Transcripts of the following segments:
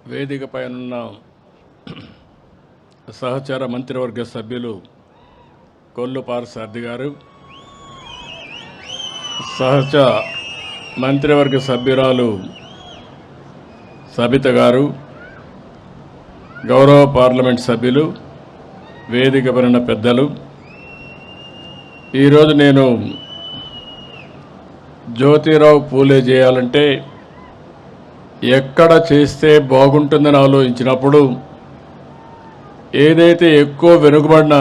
వేదికపై ఉన్న సహచార మంత్రివర్గ సభ్యులు కొల్లు పార్థసారథి గారు, సహచార మంత్రివర్గ సభ్యురాలు సబిత గారు, గౌరవ పార్లమెంట్ సభ్యులు, వేదికపై ఉన్న పెద్దలు, ఈరోజు నేను జ్యోతిరావు పూలే చేయాలంటే ఎక్కడ చేస్తే బాగుంటుందని ఆలోచించినప్పుడు ఏదైతే ఎక్కువ వెనుకబడిన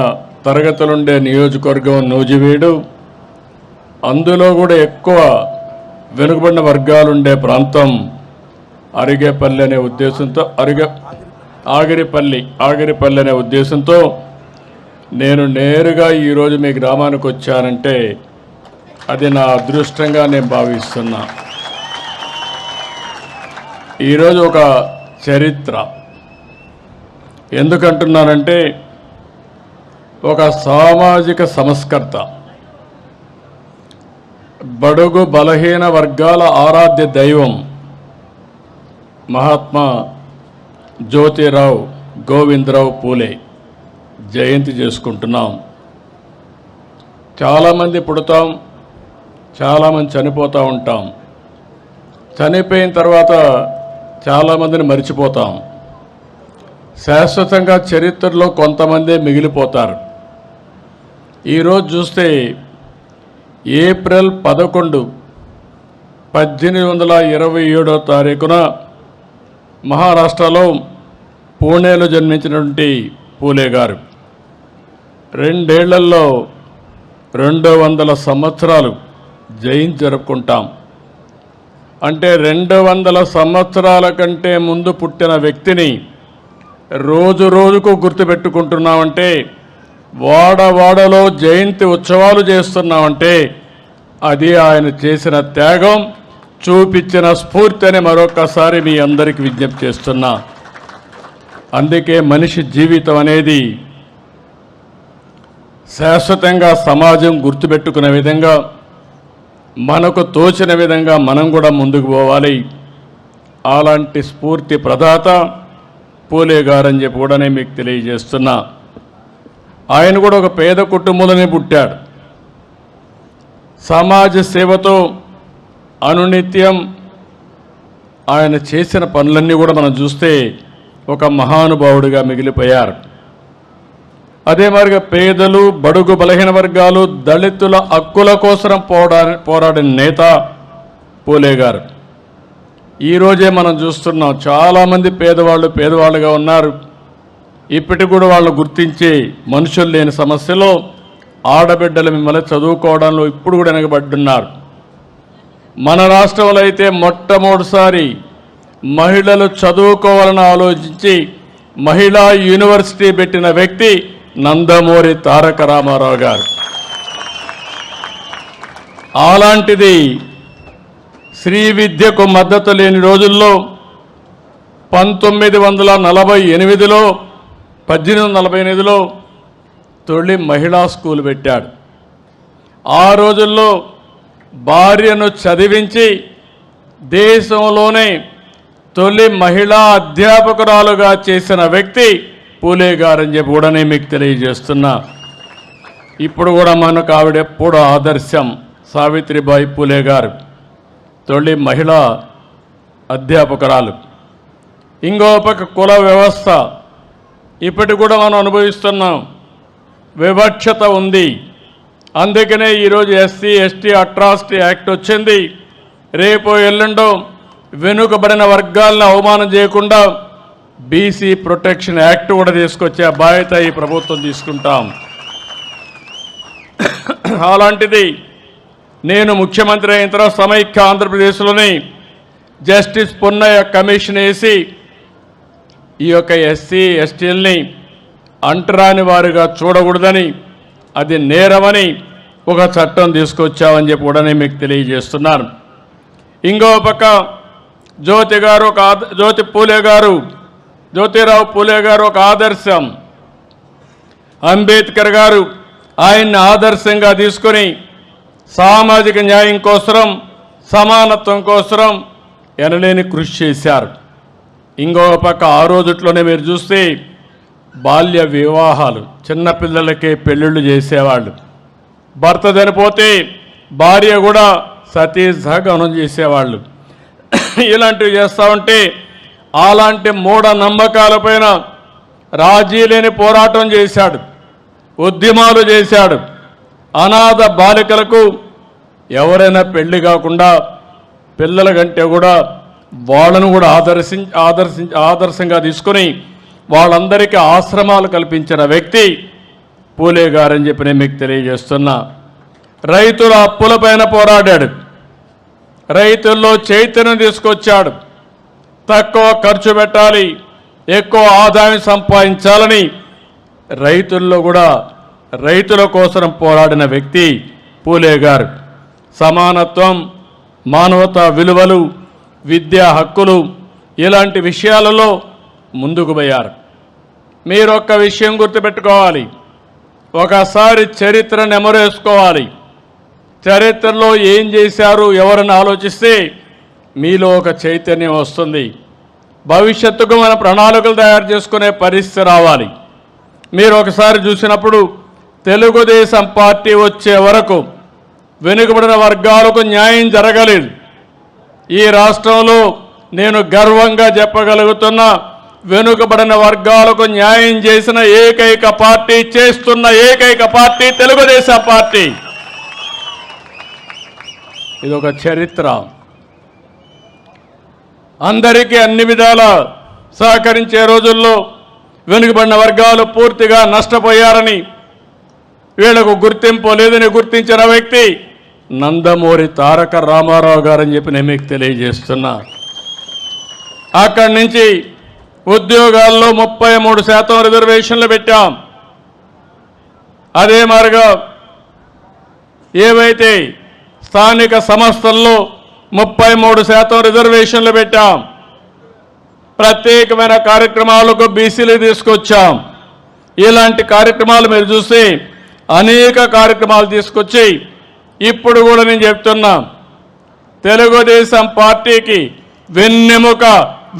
తరగతులుండే నియోజకవర్గం నూజివీడు, అందులో కూడా ఎక్కువ వెనుకబడిన వర్గాలుండే ప్రాంతం అరిగేపల్లి అనే ఉద్దేశంతో ఆగిరిపల్లి అనే ఉద్దేశంతో నేను నేరుగా ఈరోజు మీ గ్రామానికి వచ్చానంటే అది నా అదృష్టంగా నేను భావిస్తున్నా. ఈరోజు ఒక చరిత్ర ఎందుకంటున్నానంటే, ఒక సామాజిక సంస్కర్త, బడుగు బలహీన వర్గాల ఆరాధ్య దైవం మహాత్మా జ్యోతిరావు గోవిందరావు పూలే జయంతి చేసుకుంటున్నాం. చాలామంది పుడతాం, చాలామంది చనిపోతూ ఉంటాం. చనిపోయిన తర్వాత చాలామందిని మర్చిపోతాం. శాశ్వతంగా చరిత్రలో కొంతమందే మిగిలిపోతారు. ఈరోజు చూస్తే ఏప్రిల్ 11, 1827వ తారీఖున మహారాష్ట్రలో పూణేలో జన్మించినటువంటి పూలే గారు 2 ఏళ్లలో 200 సంవత్సరాలు జయంతి జరుపుకుంటాం. అంటే 200 సంవత్సరాల కంటే ముందు పుట్టిన వ్యక్తిని రోజు రోజుకు గుర్తుపెట్టుకుంటున్నామంటే, వాడవాడలో జయంతి ఉత్సవాలు చేస్తున్నామంటే అది ఆయన చేసిన త్యాగం, చూపించిన స్ఫూర్తి అని మరొకసారి మీ అందరికీ విజ్ఞప్తి చేస్తున్నా. అందుకే మనిషి జీవితం అనేది శాశ్వతంగా సమాజం గుర్తుపెట్టుకునే విధంగా, మనకు తోచిన విధంగా మనం కూడా ముందుకు పోవాలి. అలాంటి స్ఫూర్తి ప్రదాత పూలే గారని చెప్పి కూడా నేను మీకు తెలియజేస్తున్నా. ఆయన కూడా ఒక పేద కుటుంబంలోనే పుట్టాడు. సమాజ సేవతో అనునిత్యం ఆయన చేసిన పనులన్నీ కూడా మనం చూస్తే ఒక మహానుభావుడిగా మిగిలిపోయారు. అదే మరిగా పేదలు, బడుగు బలహీన వర్గాలు, దళితుల హక్కుల కోసం పోరాడిన నేత పూలే గారు. ఈరోజే మనం చూస్తున్నాం, చాలామంది పేదవాళ్ళుగా ఉన్నారు. ఇప్పటికి కూడా వాళ్ళు గుర్తించి మనుషులు లేని సమస్యలో ఆడబిడ్డలు మిమ్మల్ని చదువుకోవడంలో ఇప్పుడు కూడా వెనకబడ్డున్నారు. మన రాష్ట్రంలో అయితే మొట్టమొదటిసారి మహిళలు చదువుకోవాలని ఆలోచించి మహిళా యూనివర్సిటీ పెట్టిన వ్యక్తి నందమూరి తారక రామారావు గారు. అలాంటిది శ్రీ విద్యకు మద్దతు లేని రోజుల్లో 1848లో తొలి మహిళా స్కూల్ పెట్టాడు. ఆ రోజుల్లో భార్యను చదివించి దేశంలోనే తొలి మహిళా అధ్యాపకురాలుగా చేసిన వ్యక్తి పూలే గారని చెప్పి కూడా నేను మీకు తెలియజేస్తున్నా. ఇప్పుడు కూడా మనకు ఆవిడ ఎప్పుడు ఆదర్శం. సావిత్రిబాయి పూలే గారు తొలి మహిళా అధ్యాపకురాలు. ఇంకో పక్క కుల వ్యవస్థ ఇప్పటికి కూడా మనం అనుభవిస్తున్నాం. వివక్షత ఉంది. అందుకనే ఈరోజు ఎస్సీ ఎస్టీ అట్రాసిటీ యాక్ట్ వచ్చింది. రేపు ఎల్లుండో వెనుకబడిన వర్గాలను అవమానం చేయకుండా బీసీ ప్రొటెక్షన్ యాక్ట్ కూడా తీసుకొచ్చే బాధ్యత ఈ ప్రభుత్వం తీసుకుంటాం. అలాంటిది నేను ముఖ్యమంత్రి అయిన తర్వాత సమైక్య ఆంధ్రప్రదేశ్లోని జస్టిస్ పున్నయ్య కమిషన్ వేసి ఈ యొక్క ఎస్సీ ఎస్టీలని అంటరాని వారుగా చూడకూడదని, అది నేరమని ఒక చట్టం తీసుకొచ్చామని చెప్పి కూడా నేను మీకు తెలియజేస్తున్నాను. ఇంకో పక్క జ్యోతిరావు పూలే గారు ఒక ఆదర్శం. అంబేద్కర్ గారు ఆయన్ని ఆదర్శంగా తీసుకొని సామాజిక న్యాయం కోసం, సమానత్వం కోసం ఎనలేని కృషి చేశారు. ఇంకో పక్క ఆ రోజుట్లోనే మీరు చూస్తే బాల్య వివాహాలు, చిన్నపిల్లలకే పెళ్ళిళ్ళు చేసేవాళ్ళు. భర్త చనిపోతే భార్య కూడా సతీ సహగమనం చేసేవాళ్ళు. ఇలాంటివి చేస్తూ ఉంటే అలాంటి మూఢ నమ్మకాలపైన రాజీ లేని పోరాటం చేశాడు, ఉద్యమాలు చేశాడు. అనాథ బాలికలకు ఎవరైనా పెళ్లి కాకుండా పిల్లల కంటే కూడా వాళ్ళను కూడా ఆదర్శంగా తీసుకొని వాళ్ళందరికీ ఆశ్రమాలు కల్పించిన వ్యక్తి పూలే గారని చెప్పి నేను మీకు తెలియజేస్తున్నా. రైతుల అప్పులపైన పోరాడాడు, రైతుల్లో చైతన్యం తీసుకొచ్చాడు. తక్కువ ఖర్చు పెట్టాలి, ఎక్కువ ఆదాయం సంపాదించాలని రైతుల్లో కూడా రైతుల కోసం పోరాడిన వ్యక్తి పూలే గారు. సమానత్వం, మానవతా విలువలు, విద్యా హక్కులు ఇలాంటి విషయాలలో ముందుకు పోయారు. మీరు ఒక్క విషయం గుర్తుపెట్టుకోవాలి, ఒకసారి చరిత్ర నెమరేసుకోవాలి. చరిత్రలో ఏం చేశారు ఎవరని ఆలోచిస్తే మీలో ఒక చైతన్యం వస్తుంది. భవిష్యత్తుకు మన ప్రణాళికలు తయారు చేసుకునే పరిస్థితి రావాలి. మీరు ఒకసారి చూసినప్పుడు తెలుగుదేశం పార్టీ వచ్చే వరకు వెనుకబడిన వర్గాలకు న్యాయం జరగలేదు. ఈ రాష్ట్రంలో నేను గర్వంగా చెప్పగలుగుతున్నా, వెనుకబడిన వర్గాలకు న్యాయం చేసిన ఏకైక పార్టీ, చేస్తున్న ఏకైక పార్టీ తెలుగుదేశం పార్టీ. ఇదొక చరిత్ర. అందరికీ అన్ని విధాల సహకరించే రోజుల్లో వెనుకబడిన వర్గాలు పూర్తిగా నష్టపోయారని, వీళ్లకు గుర్తింపు లేదని గుర్తించిన వ్యక్తి నందమూరి తారక రామారావు గారని చెప్పి నేను మీకు తెలియజేస్తున్నా. అక్కడి నుంచి ఉద్యోగాల్లో 33% రిజర్వేషన్లు పెట్టాం. అదే మాదిరిగా ఏవైతే స్థానిక సంస్థల్లో 33% రిజర్వేషన్లు పెట్టాం. ప్రత్యేకమైన కార్యక్రమాలకు బీసీలు తీసుకొచ్చాం. ఇలాంటి కార్యక్రమాలు మీరు చూస్తే అనేక కార్యక్రమాలు తీసుకొచ్చి ఇప్పుడు కూడా నేను చెప్తున్నా, తెలుగుదేశం పార్టీకి వెన్నెముక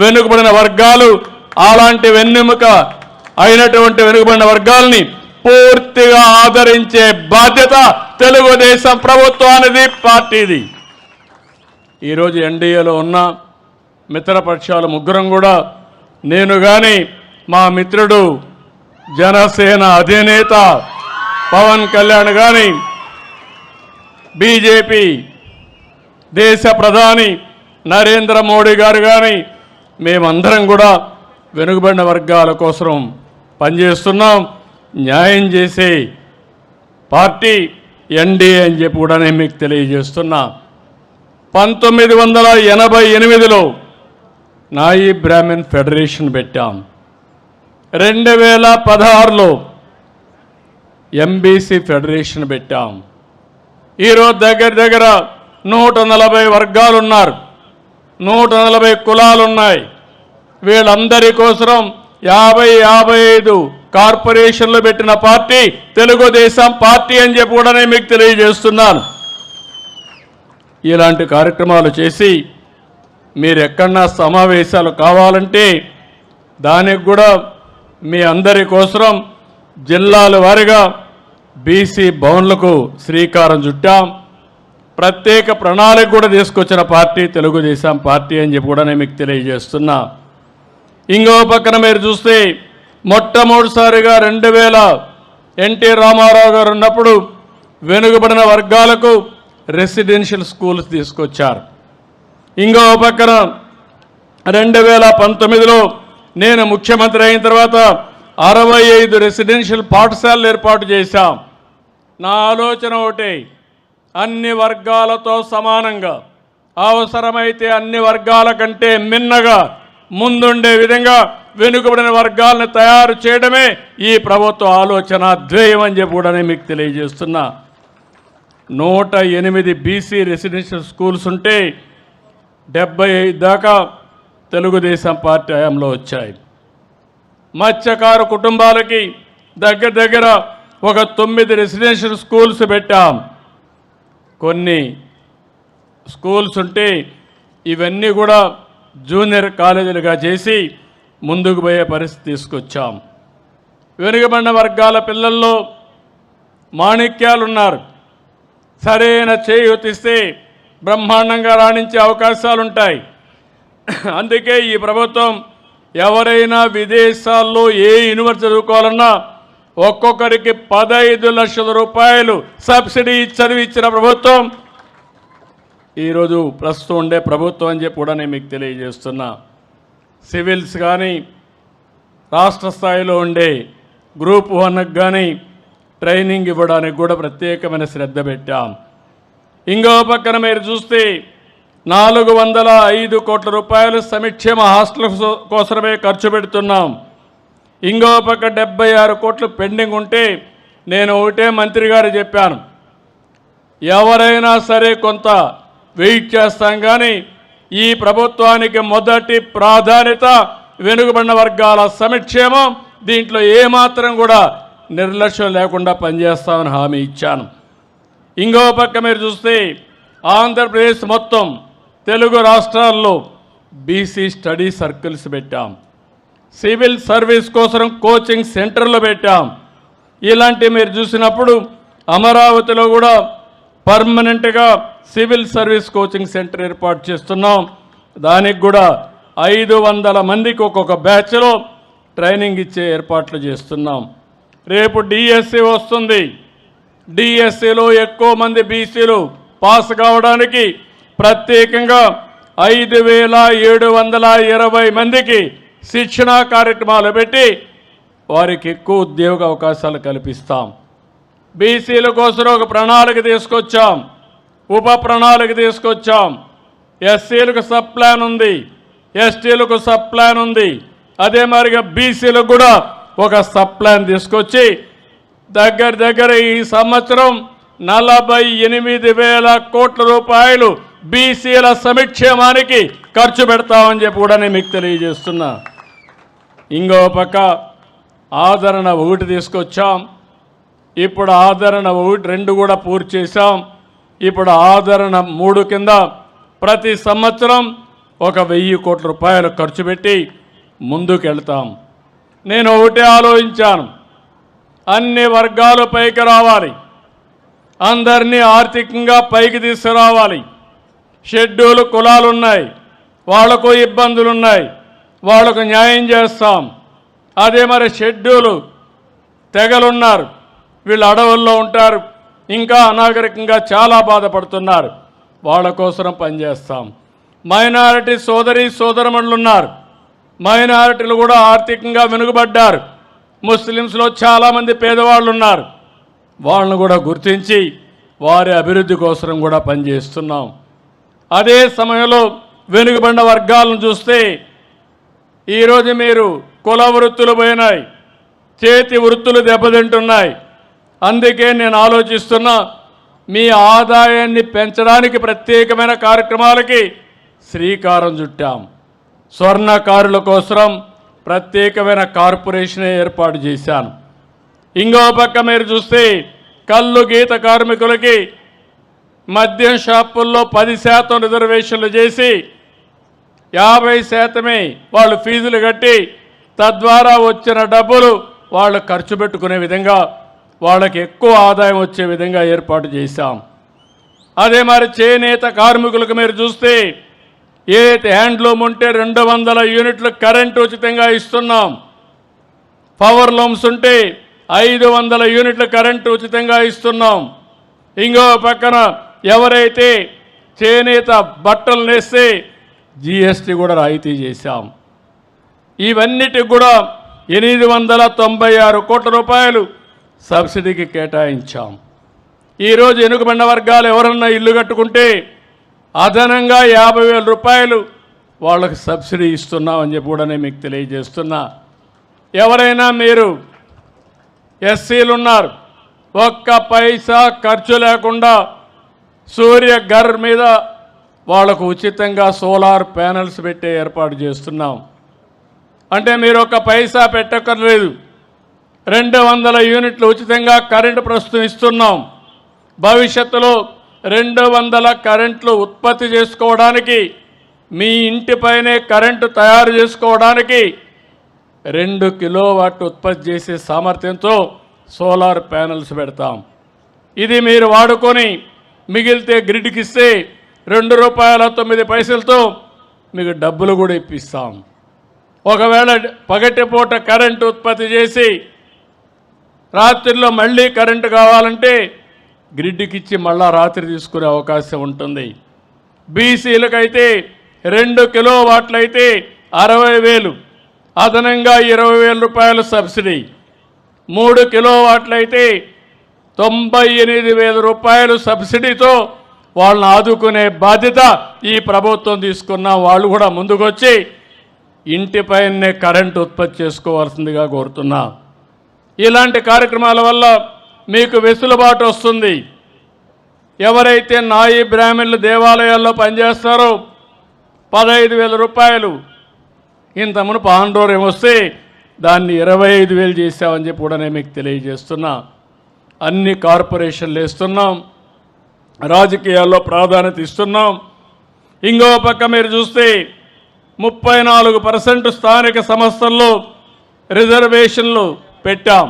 వెనుకబడిన వర్గాలు, అలాంటి వెన్నెముక అయినటువంటి వెనుకబడిన వర్గాల్ని పూర్తిగా ఆదరించే బాధ్యత తెలుగుదేశం ప్రభుత్వానిది, పార్టీది. ఈరోజు ఎన్డీఏలో ఉన్న మిత్రపక్షాలు ముగ్గురం కూడా, నేను కానీ మా మిత్రుడు జనసేన అధినేత పవన్ కళ్యాణ్ కానీ, బీజేపీ దేశ ప్రధాని నరేంద్ర మోడీ గారు కానీ, మేమందరం కూడా వెనుకబడిన వర్గాల కోసం పనిచేస్తున్నాం. న్యాయం చేసే పార్టీ ఎన్డీఏ అని చెప్పి కూడా నేను మీకు తెలియజేస్తున్నా. 1988లో నాయి బ్రాహ్మణ్ ఫెడరేషన్ పెట్టాం. 2016లో ఎంబీసీ ఫెడరేషన్ పెట్టాం. ఈరోజు దగ్గర 140 వర్గాలు ఉన్నారు, 140 కులాలు ఉన్నాయి. వీళ్ళందరి కోసం 50-55 కార్పొరేషన్లు పెట్టిన పార్టీ తెలుగుదేశం పార్టీ అని చెప్పి కూడా నేను మీకు తెలియజేస్తున్నాను. ఇలాంటి కార్యక్రమాలు చేసి మీరు ఎక్కడన్నా సమావేశాలు కావాలంటే దానికి కూడా మీ అందరి కోసం జిల్లాల వారీగా బీసీ భవన్లకు శ్రీకారం చుట్టాం. ప్రత్యేక ప్రణాళిక కూడా తీసుకొచ్చిన పార్టీ తెలుగుదేశం పార్టీ అని చెప్పి కూడా నేను మీకు తెలియజేస్తున్నా. ఇంకో పక్కన మీరు చూస్తే మొట్టమొదటిసారిగా 2000 ఎన్టీ రామారావు గారు ఉన్నప్పుడు వెనుకబడిన వర్గాలకు రెసిడెన్షియల్ స్కూల్స్ తీసుకొచ్చారు. ఇంకో పక్కన 2019లో నేను ముఖ్యమంత్రి అయిన తర్వాత 65 రెసిడెన్షియల్ పాఠశాలలు ఏర్పాటు చేశాం. నా ఆలోచన ఒకటే, అన్ని వర్గాలతో సమానంగా, అవసరమైతే అన్ని వర్గాల కంటే మిన్నగా ముందుండే విధంగా వెనుకబడిన వర్గాలను తయారు చేయడమే ఈ ప్రభుత్వ ఆలోచన, ధ్యేయం అని చెప్పి కూడా నేను మీకు తెలియజేస్తున్నా. 108 బీసీ రెసిడెన్షియల్ స్కూల్స్ ఉంటే 75 దాకా తెలుగుదేశం పార్టీ హయాంలో వచ్చాయి. మత్స్యకారు కుటుంబాలకి దగ్గర ఒక 9 రెసిడెన్షియల్ స్కూల్స్ పెట్టాం. కొన్ని స్కూల్స్ ఉంటే ఇవన్నీ కూడా జూనియర్ కాలేజీలుగా చేసి ముందుకు పోయే పరిస్థితి తీసుకొచ్చాం. వెనుకబడిన వర్గాల పిల్లల్లో మాణిక్యాలున్నారు. సరైన చేయూతిస్తే బ్రహ్మాండంగా రాణించే అవకాశాలుంటాయి. అందుకే ఈ ప్రభుత్వం ఎవరైనా విదేశాల్లో ఏ యూనివర్సిటీ చదువుకోవాలన్నా ఒక్కొక్కరికి 15 లక్షల రూపాయలు సబ్సిడీ చదివించిన ప్రభుత్వం ఈరోజు ప్రస్తుతం ఉండే ప్రభుత్వం అని చెప్పి కూడా నేను మీకు తెలియజేస్తున్నా. సివిల్స్ కానీ రాష్ట్ర స్థాయిలో ఉండే గ్రూప్ 1కి కానీ ట్రైనింగ్ ఇవ్వడానికి కూడా ప్రత్యేకమైన శ్రద్ధ పెట్టాం. ఇంకో పక్కన మీరు చూస్తే 405 కోట్ల రూపాయలు సంక్షేమ హాస్టల్ కోసమే ఖర్చు పెడుతున్నాం. ఇంకో పక్క 76 కోట్లు పెండింగ్ ఉంటే నేను ఒకటే మంత్రి గారు చెప్పాను, ఎవరైనా సరే కొంత వెయిట్ చేస్తాం, కానీ ఈ ప్రభుత్వానికి మొదటి ప్రాధాన్యత వెనుకబడిన వర్గాల సంక్షేమం. దీంట్లో ఏమాత్రం కూడా నిర్లక్ష్యం లేకుండా పనిచేస్తామని హామీ ఇచ్చాను. ఇంకో పక్క మీరు చూస్తే ఆంధ్రప్రదేశ్ మొత్తం తెలుగు రాష్ట్రాల్లో బీసీ స్టడీ సర్కిల్స్ పెట్టాం. సివిల్ సర్వీస్ కోసం కోచింగ్ సెంటర్లు పెట్టాం. ఇలాంటివి మీరు చూసినప్పుడు అమరావతిలో కూడా పర్మనెంట్గా సివిల్ సర్వీస్ కోచింగ్ సెంటర్ ఏర్పాటు చేస్తున్నాం. దానికి కూడా 500 మందికి ఒక్కొక్క బ్యాచ్లో ట్రైనింగ్ ఇచ్చే ఏర్పాట్లు చేస్తున్నాం. రేపు డిఎస్సి వస్తుంది. డిఎస్సిలో ఎక్కువ మంది బీసీలు పాస్ కావడానికి ప్రత్యేకంగా 5720 మందికి శిక్షణా కార్యక్రమాలు పెట్టి వారికి ఎక్కువ ఉద్యోగ అవకాశాలు కల్పిస్తాం. బీసీల కోసం ఒక ప్రణాళిక తీసుకొచ్చాం, ఉప ప్రణాళిక తీసుకొచ్చాం. ఎస్సీలకు సబ్ ప్లాన్ ఉంది, ఎస్టీలకు సబ్ ప్లాన్ ఉంది. అదే మరిగా బీసీలకు కూడా ఒక సబ్ ప్లాన్ తీసుకొచ్చి దగ్గర ఈ సంవత్సరం 48,000 కోట్ల రూపాయలు బీసీల సంక్షేమానికి ఖర్చు పెడతామని చెప్పి కూడా నేను మీకు తెలియజేస్తున్నా. ఇంకో పక్క ఆదరణ 1 తీసుకొచ్చాం. ఇప్పుడు ఆదరణ 1, 2 కూడా పూర్తి చేశాం. ఇప్పుడు ఆదరణ 3 కింద ప్రతి సంవత్సరం ఒక 1000 కోట్ల రూపాయలు ఖర్చు పెట్టి ముందుకు వెళ్తాం. నేను ఒకటే ఆలోచించాను, అన్ని వర్గాలు పైకి రావాలి, అందరినీ ఆర్థికంగా పైకి తీసుకురావాలి. షెడ్యూల్ కులాలు ఉన్నాయి, వాళ్లకు ఇబ్బందులు ఉన్నాయి, వాళ్లకు న్యాయం చేస్తాం. అదే మరి షెడ్యూల్ తెగలున్నారు, వీళ్ళు అడవుల్లో ఉంటారు, ఇంకా అనాగరికంగా చాలా బాధపడుతున్నారు, వాళ్ళ కోసం పనిచేస్తాం. మైనారిటీ సోదరమణులు ఉన్నారు, మైనారిటీలు కూడా ఆర్థికంగా వెనుకబడ్డారు. ముస్లిమ్స్లో చాలామంది పేదవాళ్ళు ఉన్నారు, వాళ్ళను కూడా గుర్తించి వారి అభివృద్ధి కోసం కూడా పనిచేస్తున్నాం. అదే సమయంలో వెనుకబడిన వర్గాలను చూస్తే ఈరోజు మీరు కుల వృత్తులు పోయినాయి, చేతి వృత్తులు దెబ్బతింటున్నాయి. అందుకే నేను ఆలోచిస్తున్నా, మీ ఆదాయాన్ని పెంచడానికి ప్రత్యేకమైన కార్యక్రమాలకి శ్రీకారం చుట్టాం. స్వర్ణకారుల కోసం ప్రత్యేకమైన కార్పొరేషన్ ఏర్పాటు చేశాను. ఇంకో పక్క మీరు చూస్తే కళ్ళు గీత కార్మికులకి మద్యం షాపుల్లో 10% రిజర్వేషన్లు చేసి 50% వాళ్ళు ఫీజులు కట్టి తద్వారా వచ్చిన డబ్బులు వాళ్ళు ఖర్చు పెట్టుకునే విధంగా వాళ్ళకి ఎక్కువ ఆదాయం వచ్చే విధంగా ఏర్పాటు చేశాం. అదే మరి చేనేత కార్మికులకు మీరు చూస్తే ఏదైతే హ్యాండ్లూమ్ ఉంటే 200 యూనిట్లు కరెంటు ఉచితంగా ఇస్తున్నాం. పవర్ లూమ్స్ ఉంటే 500 యూనిట్ల కరెంటు ఉచితంగా ఇస్తున్నాం. ఇంకో పక్కన ఎవరైతే చేనేత బట్టలు నేస్తే జిఎస్టీ కూడా రాయితీ చేశాం. ఇవన్నిటికి కూడా 896 కోట్ల రూపాయలు సబ్సిడీకి కేటాయించాం. ఈరోజు వెనుకబడిన వర్గాలు ఎవరన్నా ఇల్లు కట్టుకుంటే అదనంగా 50,000 రూపాయలు వాళ్ళకి సబ్సిడీ ఇస్తున్నామని చెప్పి కూడా నేను మీకు తెలియజేస్తున్నా. ఎవరైనా మీరు ఎస్సీలు ఉన్నారు, ఒక్క పైసా ఖర్చు లేకుండా సూర్య ఘర్ మీద వాళ్లకు ఉచితంగా సోలార్ ప్యానెల్స్ పెట్టే ఏర్పాటు చేస్తున్నాం. అంటే మీరు ఒక్క పైసా పెట్టక్కర్లేదు, 200 యూనిట్లు ఉచితంగా కరెంటు ప్రస్తుతం ఇస్తున్నాం. భవిష్యత్తులో 200 కరెంట్లు ఉత్పత్తి చేసుకోవడానికి మీ ఇంటిపైనే కరెంటు తయారు చేసుకోవడానికి 2 కిలోవాట్ ఉత్పత్తి చేసే సామర్థ్యంతో సోలార్ ప్యానెల్స్ పెడతాం. ఇది మీరు వాడుకొని మిగిలితే గ్రిడ్కి ఇస్తే ₹2.09 మీకు డబ్బులు కూడా ఇప్పిస్తాం. ఒకవేళ పగటిపూట కరెంటు ఉత్పత్తి చేసి రాత్రిలో మళ్ళీ కరెంటు కావాలంటే గ్రిడ్కి ఇచ్చి మళ్ళా రాత్రి తీసుకునే అవకాశం ఉంటుంది. బీసీలకైతే 2 కిలోవాట్లు అయితే 60,000, అదనంగా ₹20,000 సబ్సిడీ. 3 కిలోవాట్లు అయితే ₹98,000 సబ్సిడీతో వాళ్ళని ఆదుకునే బాధ్యత ఈ ప్రభుత్వం తీసుకున్న. వాళ్ళు కూడా ముందుకొచ్చి ఇంటిపైనే కరెంటు ఉత్పత్తి చేసుకోవాల్సిందిగా కోరుతున్నా. ఇలాంటి కార్యక్రమాల వల్ల మీకు వెసులుబాటు వస్తుంది. ఎవరైతే నాయి బ్రాహ్మణులు దేవాలయాల్లో పనిచేస్తారో ₹15,000 ఇంత మునుపు ఆందోళన వస్తే దాన్ని 25,000 చేసామని చెప్పి కూడా నేను మీకు తెలియజేస్తున్నా. అన్ని కార్పొరేషన్లు వేస్తున్నాం, రాజకీయాల్లో ప్రాధాన్యత ఇస్తున్నాం. ఇంకో పక్క మీరు చూస్తే 34% స్థానిక సంస్థల్లో రిజర్వేషన్లు పెట్టాం.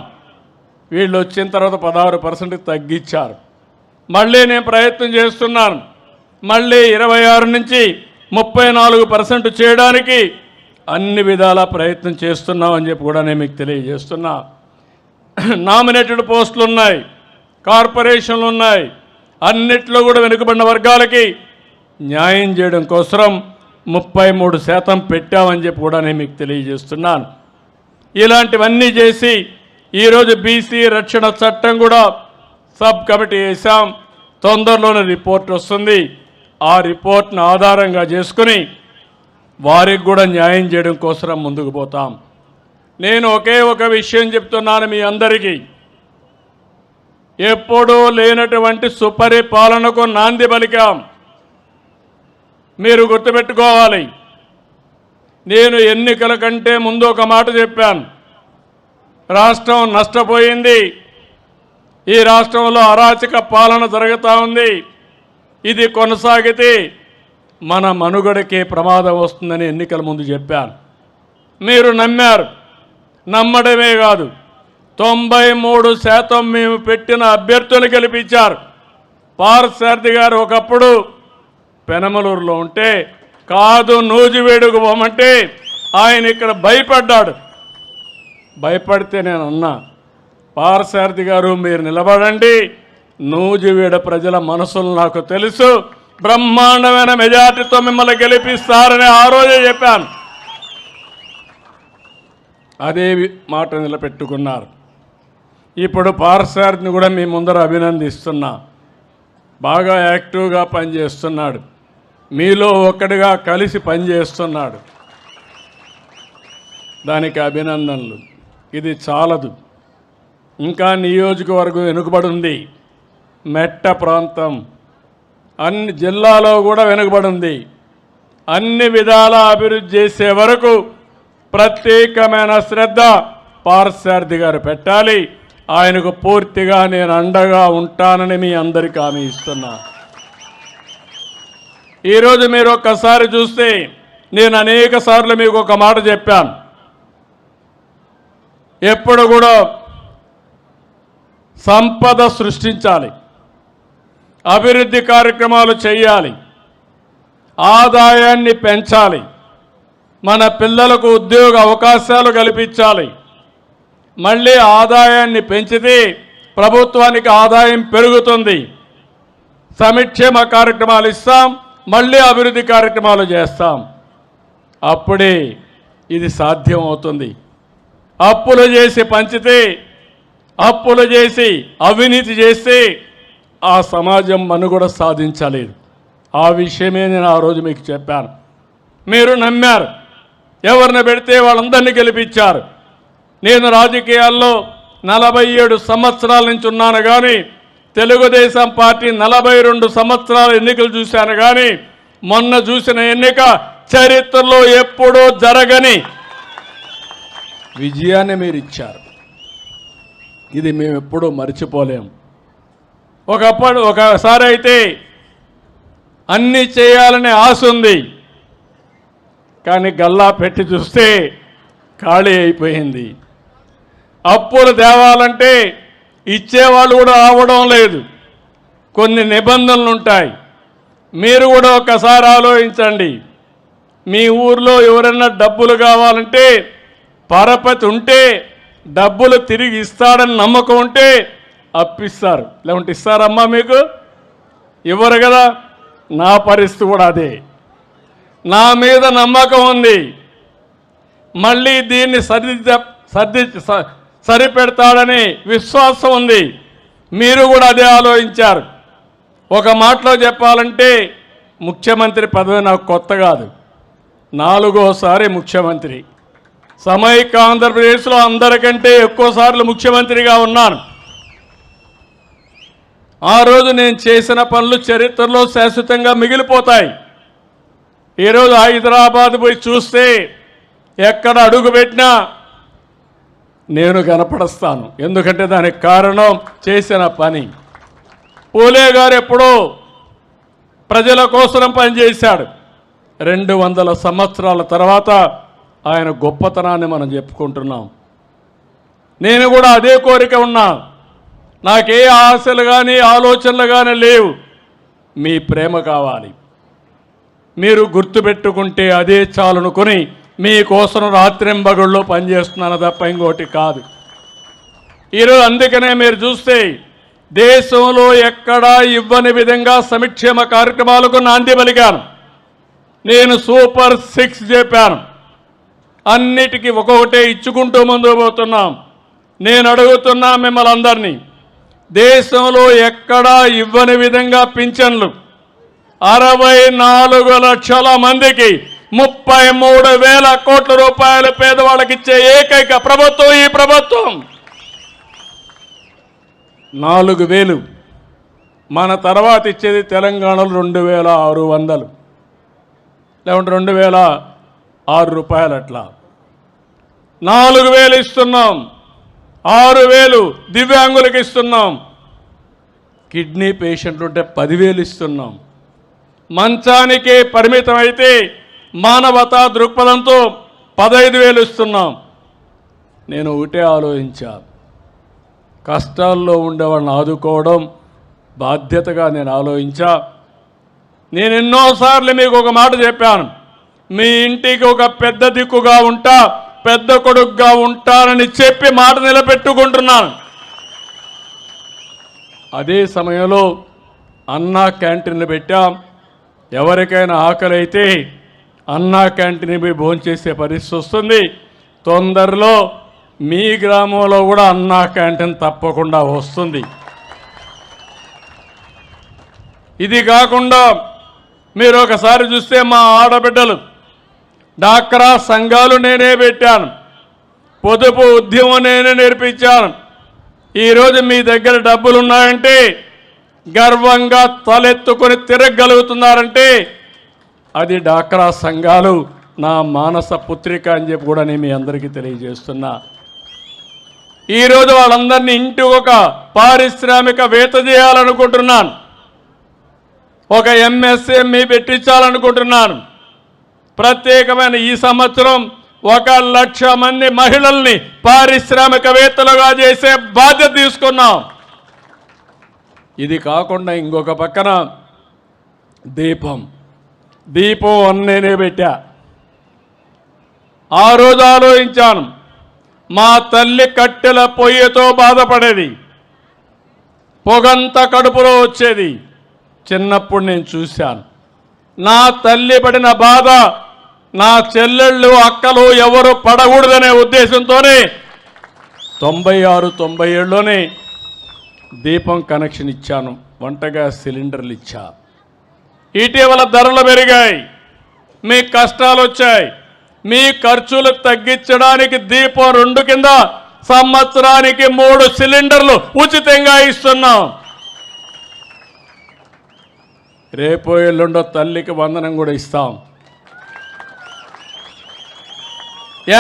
వీళ్ళు వచ్చిన తర్వాత 16% తగ్గించారు. మళ్ళీ నేను ప్రయత్నం చేస్తున్నాను. మళ్ళీ 26 నుంచి 34% చేయడానికి అన్ని విధాల ప్రయత్నం చేస్తున్నామని చెప్పి కూడా నేను మీకు తెలియజేస్తున్నా. నామినేటెడ్ పోస్టులు ఉన్నాయి, కార్పొరేషన్లు ఉన్నాయి. అన్నిట్లో కూడా వెనుకబడిన వర్గాలకి న్యాయం చేయడం కోసం 33% పెట్టామని చెప్పి కూడా నేను మీకు తెలియజేస్తున్నాను. ఇలాంటివన్నీ చేసి ఈరోజు బీసీ రక్షణ చట్టం కూడా సబ్ కమిటీ వేసాం. తొందరలోనే రిపోర్ట్ వస్తుంది. ఆ రిపోర్ట్ను ఆధారంగా చేసుకుని వారికి కూడా న్యాయం చేయడం కోసం ముందుకు పోతాం. నేను ఒకే ఒక విషయం చెప్తున్నాను మీ అందరికీ. ఎప్పుడూ లేనటువంటి సుపరిపాలనకు నాంది పలికాం. మీరు గుర్తుపెట్టుకోవాలి. నేను ఎన్నికల కంటే ముందు ఒక మాట చెప్పాను. రాష్ట్రం నష్టపోయింది, ఈ రాష్ట్రంలో అరాచక పాలన జరుగుతూ ఉంది, ఇది కొనసాగితే మన మనుగడకే ప్రమాదం వస్తుందని ఎన్నికల ముందు చెప్పాను. మీరు నమ్మారు. నమ్మడమే కాదు, 93% మేము పెట్టిన అభ్యర్థులు గెలిపించారు. పార్థసారథి గారు ఒకప్పుడు పెనమలూరులో ఉంటే కాదు నూజివేడుకు పోమంటే ఆయన ఇక్కడ భయపడ్డాడు. భయపడితే నేను అన్నా, పార్థసారథి గారు మీరు నిలబడండి, నూజివేడ ప్రజల మనసులు నాకు తెలుసు, బ్రహ్మాండమైన మెజార్టీతో మిమ్మల్ని గెలిపిస్తారని ఆ రోజే చెప్పాను. అదే మాట నిలబెట్టుకున్నారు. ఇప్పుడు పార్థసారథిని కూడా మీ ముందర అభినందిస్తున్నా. బాగా యాక్టివ్గా పనిచేస్తున్నాడు, మీలో ఒక్కడిగా కలిసి పనిచేస్తున్నాడు. దానికి అభినందనలు. ఇది చాలదు, ఇంకా నియోజకవర్గం వెనుకబడి ఉంది. మెట్ట ప్రాంతం అన్ని జిల్లాలో కూడా వెనుకబడి ఉంది. అన్ని విధాల అభివృద్ధి చేసే వరకు ప్రత్యేకమైన శ్రద్ధ పార్థసారథి గారు పెట్టాలి. ఆయనకు పూర్తిగా నేను అండగా ఉంటానని మీ అందరికీ హామీ ఇస్తున్నా. ఈరోజు మీరు ఒక్కసారి చూస్తే నేను అనేక సార్లు మీకు ఒక మాట చెప్పాను. ఎప్పుడు కూడా సంపద సృష్టించాలి, అభివృద్ధి కార్యక్రమాలు చేయాలి, ఆదాయాన్ని పెంచాలి, మన పిల్లలకు ఉద్యోగ అవకాశాలు కల్పించాలి. మళ్ళీ ఆదాయాన్ని పెంచితే ప్రభుత్వానికి ఆదాయం పెరుగుతుంది. సంక్షేమ కార్యక్రమాలు ఇస్తాం, మళ్ళీ అభివృద్ధి కార్యక్రమాలు చేస్తాం. అప్పుడే ఇది సాధ్యం అవుతుంది. అప్పులు చేసి పంచితే, అప్పులు చేసి అవినీతి చేస్తే ఆ సమాజం మనుగడ సాధించలేదు. ఆ విషయమే నేను ఆ రోజు మీకు చెప్పాను. మీరు నమ్మారు. ఎవరిని పెడితే వాళ్ళందరినీ గెలిపించారు. నేను రాజకీయాల్లో 47 సంవత్సరాల నుంచి ఉన్నాను కానీ తెలుగుదేశం పార్టీ 42 సంవత్సరాల ఎన్నికలు చూశాను కానీ మొన్న చూసిన ఎన్నిక చరిత్రలో ఎప్పుడూ జరగని విజయాన్ని మీరు ఇచ్చారు. ఇది మేము ఎప్పుడూ మర్చిపోలేము. ఒకసారి అయితే అన్నీ చేయాలనే ఆశ ఉంది, కానీ గల్లా పెట్టి చూస్తే ఖాళీ అయిపోయింది. అప్పులు తేవాలంటే ఇచ్చేవాళ్ళు కూడా రావడం లేదు. కొన్ని నిబంధనలు ఉంటాయి. మీరు కూడా ఒకసారి ఆలోచించండి. మీ ఊర్లో ఎవరైనా డబ్బులు కావాలంటే పరపతి ఉంటే డబ్బులు తిరిగి ఇస్తాడని నమ్మకం ఉంటే అప్పిస్తారు, లేకుంటే ఇస్తారమ్మా? మీకు ఇవ్వరు కదా. నా పరిస్థితి కూడా అదే. నా మీద నమ్మకం ఉంది, మళ్ళీ దీన్ని సరిపెడతాడని విశ్వాసం ఉంది. మీరు కూడా అదే ఆలోచించారు. ఒక మాటలో చెప్పాలంటే ముఖ్యమంత్రి పదవి నాకు కొత్త కాదు, 4వసారి ముఖ్యమంత్రి. సమైక్య ఆంధ్రప్రదేశ్లో అందరికంటే ఎక్కువసార్లు ముఖ్యమంత్రిగా ఉన్నాను. ఆ రోజు నేను చేసిన పనులు చరిత్రలో శాశ్వతంగా మిగిలిపోతాయి. ఈరోజు హైదరాబాద్ పోయి చూస్తే ఎక్కడ అడుగు పెట్టినా నేను కనపడస్తాను. ఎందుకంటే దానికి కారణం చేసిన పని. పూలే గారు ఎప్పుడో ప్రజల కోసం పనిచేశాడు. 200 సంవత్సరాల తర్వాత ఆయన గొప్పతనాన్ని మనం చెప్పుకుంటున్నాం. నేను కూడా అదే కోరిక ఉన్నా. నాకే ఆశలు కానీ ఆలోచనలు కానీ లేవు. మీ ప్రేమ కావాలి. మీరు గుర్తుపెట్టుకుంటే అదే చాలనుకొని మీకోసం రాత్రింబగళ్ళు పనిచేస్తున్నాను తప్ప ఇంకోటి కాదు. ఈరోజు అందుకనే మీరు చూస్తే దేశంలో ఎక్కడా ఇవ్వని విధంగా సంక్షేమ కార్యక్రమాలకు నాంది పలికాను. నేను సూపర్ 6 చెప్పాను. అన్నిటికీ ఒక్కొక్కటే ఇచ్చుకుంటూ ముందుకు పోతున్నాం. నేను అడుగుతున్నా మిమ్మల్ని అందరినీ, దేశంలో ఎక్కడా ఇవ్వని విధంగా పింఛన్లు 64 లక్షల మందికి 33,000 కోట్ల రూపాయలు పేదవాళ్ళకి ఇచ్చే ఏకైక ప్రభుత్వం ఈ ప్రభుత్వం. 4,000 మన తర్వాత ఇచ్చేది తెలంగాణలో 2,600 లేకుంటే 2,006 రూపాయలు. అట్లా 4,000 ఇస్తున్నాం. 6,000 దివ్యాంగులకు ఇస్తున్నాం. కిడ్నీ పేషెంట్లు ఉంటే 10,000 ఇస్తున్నాం. మంచానికే పరిమితం అయితే మానవతా దృక్పథంతో 15,000 ఇస్తున్నాం. నేను ఒకటే ఆలోచించా, కష్టాల్లో ఉండేవాళ్ళని ఆదుకోవడం బాధ్యతగా నేను ఆలోచించా. నేను ఎన్నోసార్లు మీకు ఒక మాట చెప్పాను, మీ ఇంటికి ఒక పెద్ద దిక్కుగా ఉంటా, పెద్ద కొడుకుగా ఉంటానని చెప్పి మాట నిలబెట్టుకుంటున్నాను. అదే సమయంలో అన్నా క్యాంటీన్లు పెట్టాం. ఎవరికైనా ఆకలి అయితే అన్నా క్యాంటీన్ పోయి భోంచేసే పరిస్థితి వస్తుంది. తొందరలో మీ గ్రామంలో కూడా అన్నా క్యాంటీన్ తప్పకుండా వస్తుంది. ఇది కాకుండా మీరు ఒకసారి చూస్తే మా ఆడబిడ్డలు డాక్రా సంఘాలు నేనే పెట్టాను, పొదుపు ఉద్యమం నేనే నేర్పించాను. ఈరోజు మీ దగ్గర డబ్బులు ఉన్నాయంటే గర్వంగా తలెత్తుకొని తిరగలుగుతున్నారంటే అది డాక్రా సంఘాలు నా మానస పుత్రిక అని చెప్పి కూడా నేను మీ అందరికీ తెలియజేస్తున్నా. ఈరోజు వాళ్ళందరినీ ఇంటికి ఒక పారిశ్రామికవేత్త చేయాలనుకుంటున్నాను, ఒక ఎంఎస్ఎంఈ పెట్టించాలనుకుంటున్నాను. ప్రత్యేకమైన ఈ సంవత్సరం 1,00,000 మంది మహిళల్ని పారిశ్రామికవేత్తలుగా చేసే బాధ్యత తీసుకున్నాం. ఇది కాకుండా ఇంకొక పక్కన దీపం నేనే పెట్టా. ఆ రోజు ఆలోచించాను, మా తల్లి కట్టెల పొయ్యితో బాధపడేది, పొగంతా కడుపులో వచ్చేది. చిన్నప్పుడు నేను చూశాను. నా తల్లి పడిన బాధ నా చెల్లెళ్ళు అక్కలు ఎవరు పడకూడదనే ఉద్దేశంతోనే 96-97లోనే దీపం కనెక్షన్ ఇచ్చాను, వంట గ్యాస్ సిలిండర్లు ఇచ్చా. ఇటీవల ధరలు పెరిగాయి, మీ కష్టాలు వచ్చాయి. మీ ఖర్చులు తగ్గించడానికి దీపం 2 కింద సంవత్సరానికి 3 సిలిండర్లు ఉచితంగా ఇస్తున్నాం. రేపు ఎల్లుండో తల్లికి వందనం కూడా ఇస్తాం.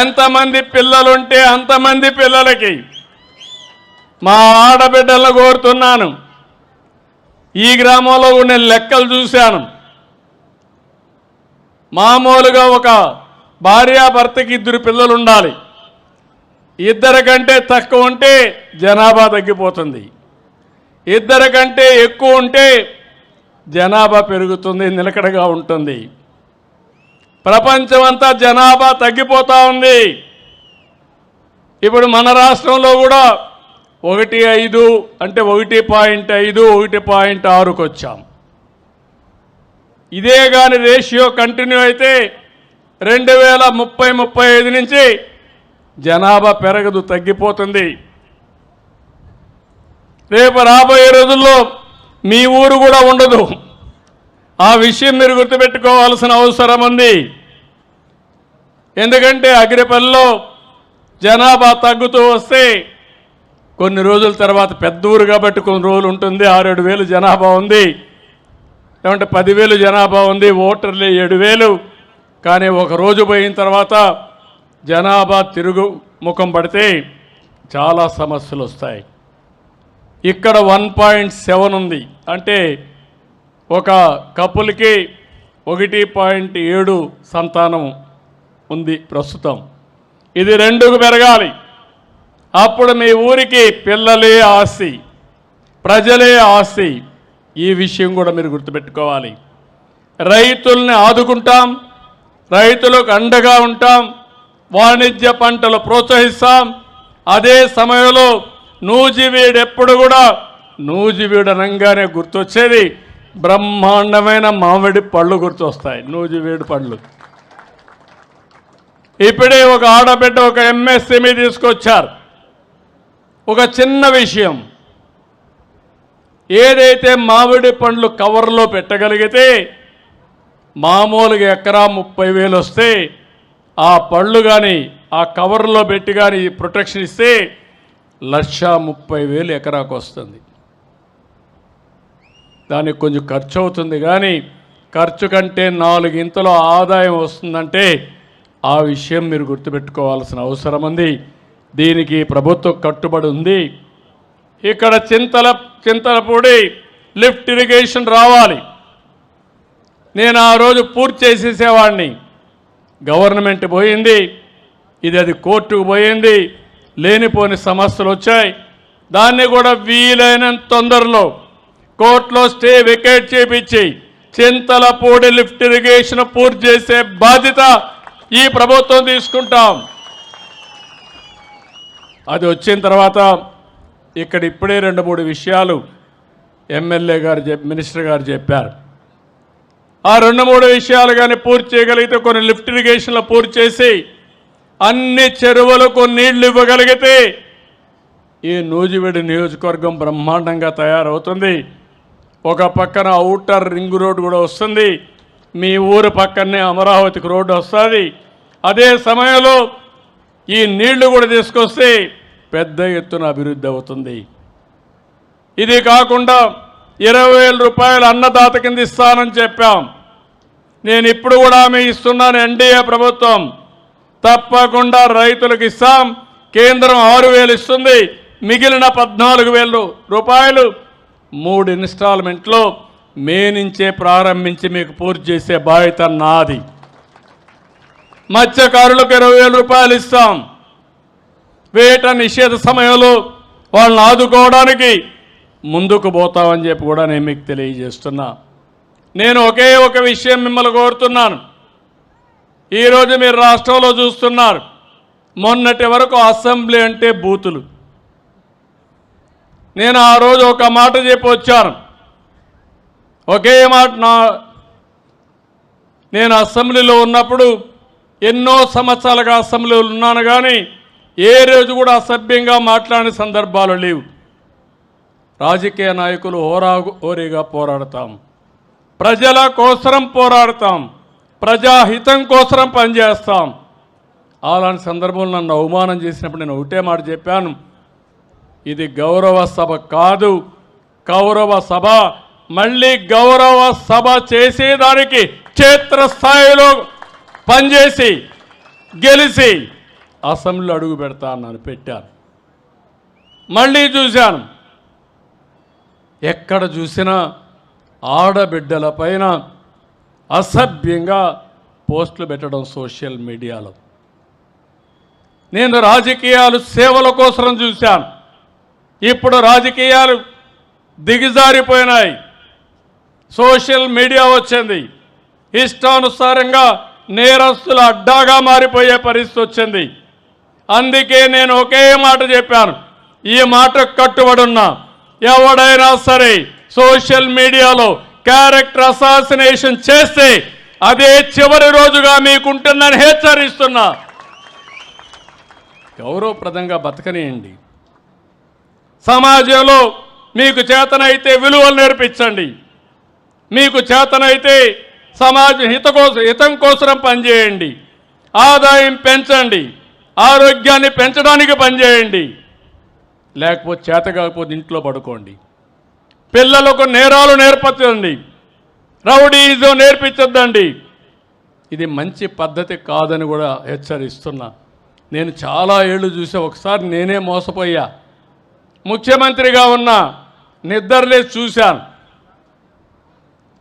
ఎంతమంది పిల్లలుంటే అంతమంది పిల్లలకి. మా ఆడబిడ్డలను కోరుతున్నాను, ఈ గ్రామంలో నేను లెక్కలు చూశాను. మామూలుగా ఒక భార్యాభర్తకి 2 పిల్లలు ఉండాలి. 2 కంటే తక్కువ ఉంటే జనాభా తగ్గిపోతుంది. 2 కంటే ఎక్కువ ఉంటే జనాభా పెరుగుతుంది, నిలకడగా ఉంటుంది. ప్రపంచమంతా జనాభా తగ్గిపోతూ ఉంది. ఇప్పుడు మన రాష్ట్రంలో కూడా 1.5 అంటే 1.5 1.6కు వచ్చాం. ఇదే కానీ రేషియో కంటిన్యూ అయితే 2030-35 నుంచి జనాభా పెరగదు, తగ్గిపోతుంది. రేపు రాబోయే రోజుల్లో మీ ఊరు కూడా ఉండదు. ఆ విషయం మీరు గుర్తుపెట్టుకోవాల్సిన అవసరం ఉంది. ఎందుకంటే అగ్రిపల్లిలో జనాభా తగ్గుతూ వస్తే కొన్ని రోజుల తర్వాత పెద్ద ఊరు కాబట్టి కొన్ని రోజులు ఉంటుంది. 6-7 వేలు జనాభా ఉంది, ఏమంటే 10,000 జనాభా ఉంది, ఓటర్లు 7,000. కానీ ఒక రోజు పోయిన తర్వాత జనాభా తిరుగు ముఖం పడితే చాలా సమస్యలు వస్తాయి. ఇక్కడ 1.7 ఉంది, అంటే ఒక కపుల్కి 1.7 సంతానం ఉంది ప్రస్తుతం. ఇది 2కు పెరగాలి. అప్పుడు మీ ఊరికి పిల్లలే ఆస్తి, ప్రజలే ఆస్తి. ఈ విషయం కూడా మీరు గుర్తుపెట్టుకోవాలి. రైతుల్ని ఆదుకుంటాం, రైతులకు అండగా ఉంటాం, వాణిజ్య పంటలు ప్రోత్సహిస్తాం. అదే సమయంలో నూజివీడు ఎప్పుడు కూడా నూజివీడు అనగానే గుర్తొచ్చేది బ్రహ్మాండమైన మామిడి పళ్ళు గుర్తొస్తాయి, నూజివీడు పళ్ళు. ఇప్పుడే ఒక ఆడబిడ్డ ఒక ఎంఎస్ఎంఈ తీసుకొచ్చారు. ఒక చిన్న విషయం, ఏదైతే మామిడి పండ్లు కవర్లో పెట్టగలిగితే మామూలుగా ఎకరా 30,000 వస్తే ఆ పళ్ళు కానీ ఆ కవర్లో పెట్టి కానీ ప్రొటెక్షన్ ఇస్తే 1,30,000 ఎకరాకు వస్తుంది. దానికి కొంచెం ఖర్చు అవుతుంది, కానీ ఖర్చు కంటే 4 ఇంతలో ఆదాయం వస్తుందంటే ఆ విషయం మీరు గుర్తుపెట్టుకోవాల్సిన అవసరం ఉంది. దీనికి ప్రభుత్వం కట్టుబడి ఉంది. ఇక్కడ చింతలపూడి లిఫ్ట్ ఇరిగేషన్ రావాలి. నేను ఆ రోజు పూర్తి చేసేసేవాడిని. గవర్నమెంట్ పోయింది, అది కోర్టుకు పోయింది, లేనిపోని సమస్యలు వచ్చాయి. దాన్ని కూడా వీలైనంత తొందరలో కోర్టులో స్టే వెకేట్ చేపించి చింతలపూడి లిఫ్ట్ ఇరిగేషన్ పూర్తి చేసే బాధ్యత ఈ ప్రభుత్వం తీసుకుంటాం. అది వచ్చిన తర్వాత ఇక్కడ ఇప్పుడే 2-3 విషయాలు ఎమ్మెల్యే గారు మినిస్టర్ గారు చెప్పారు. ఆ 2-3 విషయాలు కానీ పూర్తి చేయగలిగితే, కొన్ని లిఫ్ట్ ఇరిగేషన్లు పూర్తి చేసి అన్ని చెరువులకు నీళ్లు ఇవ్వగలిగితే ఈ నూజివీడు నియోజకవర్గం బ్రహ్మాండంగా తయారవుతుంది. ఒక పక్కన ఔటర్ రింగ్ రోడ్ కూడా వస్తుంది, మీ ఊరు పక్కనే అమరావతికి రోడ్డు వస్తుంది. అదే సమయంలో ఈ నీళ్లు కూడా తీసుకొస్తే పెద్ద ఎత్తున అభివృద్ధి అవుతుంది. ఇది కాకుండా 20,000 రూపాయలు అన్నదాత కింద ఇస్తానని చెప్పాం. నేను ఇప్పుడు కూడా హామీ ఇస్తున్నాను, ఎన్డీఏ ప్రభుత్వం తప్పకుండా రైతులకు ఇస్తాం. కేంద్రం 6,000 ఇస్తుంది, మిగిలిన 14,000 రూపాయలు 3 ఇన్స్టాల్మెంట్లో మే నుంచే ప్రారంభించి మీకు పూర్తి చేసే బాధ్యత నాది. మత్స్యకారులకు 20,000 రూపాయలు ఇస్తాం. వేట నిషేధ సమయంలో వాళ్ళని ఆదుకోవడానికి ముందుకు పోతామని చెప్పి కూడా నేను మీకు తెలియజేస్తున్నా. నేను ఒకే ఒక విషయం మిమ్మల్ని కోరుతున్నాను. ఈరోజు మీరు రాష్ట్రంలో చూస్తున్నారు, మొన్నటి వరకు అసెంబ్లీ అంటే బూతులు. నేను ఆ రోజు ఒక మాట చెప్పి వచ్చాను, ఒకే మాట. నేను అసెంబ్లీలో ఉన్నప్పుడు ఎన్నో సంవత్సరాలుగా అసెంబ్లీలో ఉన్నాను, కానీ ఏ రోజు కూడా అసభ్యంగా మాట్లాడిన సందర్భాలు లేవు. రాజకీయ నాయకులు హోరీగా పోరాడతాం, ప్రజల కోసం పోరాడతాం, ప్రజాహితం కోసం పనిచేస్తాం. అలాంటి సందర్భంలో నన్ను అవమానం చేసినప్పుడు నేను ఒకటే మాట చెప్పాను, ఇది గౌరవ సభ కాదు, కౌరవ సభ. మళ్ళీ గౌరవ సభ చేసేదానికి క్షేత్రస్థాయిలో పనిచేసి గెలిచి అసెంబ్లీలో అడుగు పెడతా అన్నాను, పెట్టాను. మళ్ళీ చూశాను, ఎక్కడ చూసినా ఆడబిడ్డల పైన అసభ్యంగా పోస్టులు పెట్టడం సోషల్ మీడియాలో. నేను రాజకీయాలు సేవల కోసం చూశాను. ఇప్పుడు రాజకీయాలు దిగజారిపోయినాయి. సోషల్ మీడియా వచ్చింది. ఇష్టానుసారంగా నేరస్తుల అడ్డాగా మారిపోయే పరిస్థితి వచ్చింది. అందుకే నేను ఒకే మాట చెప్పాను, ఈ మాటకు కట్టుబడి ఉన్నా. ఎవడైనా సరే సోషల్ మీడియాలో క్యారెక్టర్ అసాసినేషన్ చేస్తే అదే చివరి రోజుగా మీకుంటుందని హెచ్చరిస్తున్నా. గౌరవప్రదంగా బతకనియండి. సమాజంలో మీకు చేతనైతే విలువలు నేర్పించండి. మీకు చేతనైతే సమాజ హితం కోసం పనిచేయండి. ఆదాయం పెంచండి. ఆరోగ్యాన్ని పెంచడానికి పనిచేయండి. లేకపోతే చేత కాకపోతే ఇంట్లో పడుకోండి. పిల్లలకు నేరాలు నేర్పించండి. రౌడీజం నేర్పించొద్దండి. ఇది మంచి పద్ధతి కాదని కూడా హెచ్చరిస్తున్నా. నేను చాలా ఏళ్ళు చూసా. ఒకసారి నేనే మోసపోయా. ముఖ్యమంత్రిగా ఉన్నా నిద్రలేసి చూశాను.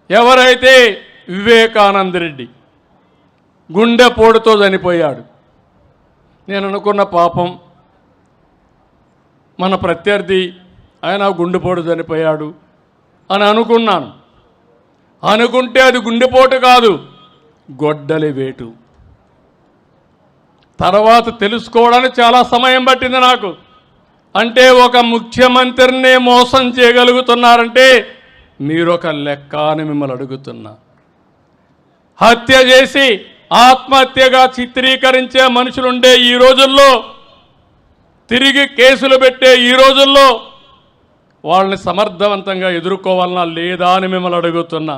ఎవరైతే వివేకానంద రెడ్డి గుండెపోటుతో చనిపోయాడు. నేను అనుకున్న పాపం మన ప్రత్యర్థి ఆయన గుండెపోటు చనిపోయాడు అని అనుకున్నాను. అనుకుంటే అది గుండెపోటు కాదు, గొడ్డలి వేటు. తర్వాత తెలుసుకోవడానికి చాలా సమయం పట్టింది నాకు. అంటే ఒక ముఖ్యమంత్రిని మోసం చేయగలుగుతున్నారంటే మీరొక లెక్క అని మిమ్మల్ని అడుగుతున్నా. హత్య చేసి ఆత్మహత్యగా చిత్రీకరించే మనుషులుండే ఈ రోజుల్లో, తిరిగి కేసులు పెట్టే ఈ రోజుల్లో వాళ్ళని సమర్థవంతంగా ఎదుర్కోవాలన్నా లేదా అని మిమ్మల్ని అడుగుతున్నా.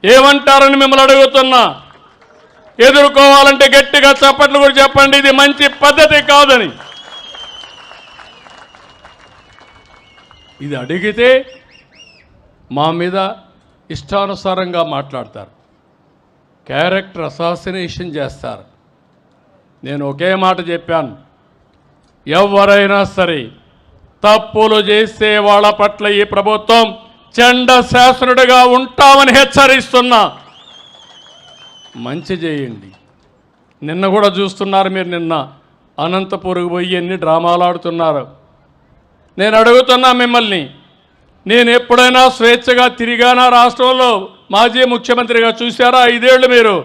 ఏమంటారని మిమ్మల్ని అడుగుతున్నా. ఎదుర్కోవాలంటే గట్టిగా చప్పట్లు కూడా చెప్పండి, ఇది మంచి పద్ధతి కాదని. ఇది అడిగితే మా మీద ఇష్టానుసారంగా మాట్లాడతారు, క్యారెక్టర్ అసాసినేషన్ చేస్తారు. నేను ఒకే మాట చెప్పాను, ఎవరైనా సరే తప్పులు చేసే వాళ్ళ పట్ల ఈ ప్రభుత్వం చండ శాసనుడిగా ఉంటామని హెచ్చరిస్తున్నా. మంచి చేయండి. నిన్న కూడా చూస్తున్నారు మీరు. నిన్న అనంతపురకు పోయి ఎన్ని డ్రామాలు ఆడుతున్నారు. నేను అడుగుతున్నా మిమ్మల్ని, నేను ఎప్పుడైనా స్వేచ్ఛగా తిరిగానా రాష్ట్రంలో? మాజీ ముఖ్యమంత్రిగా చూశారా 5 ఏళ్ళు మీరు?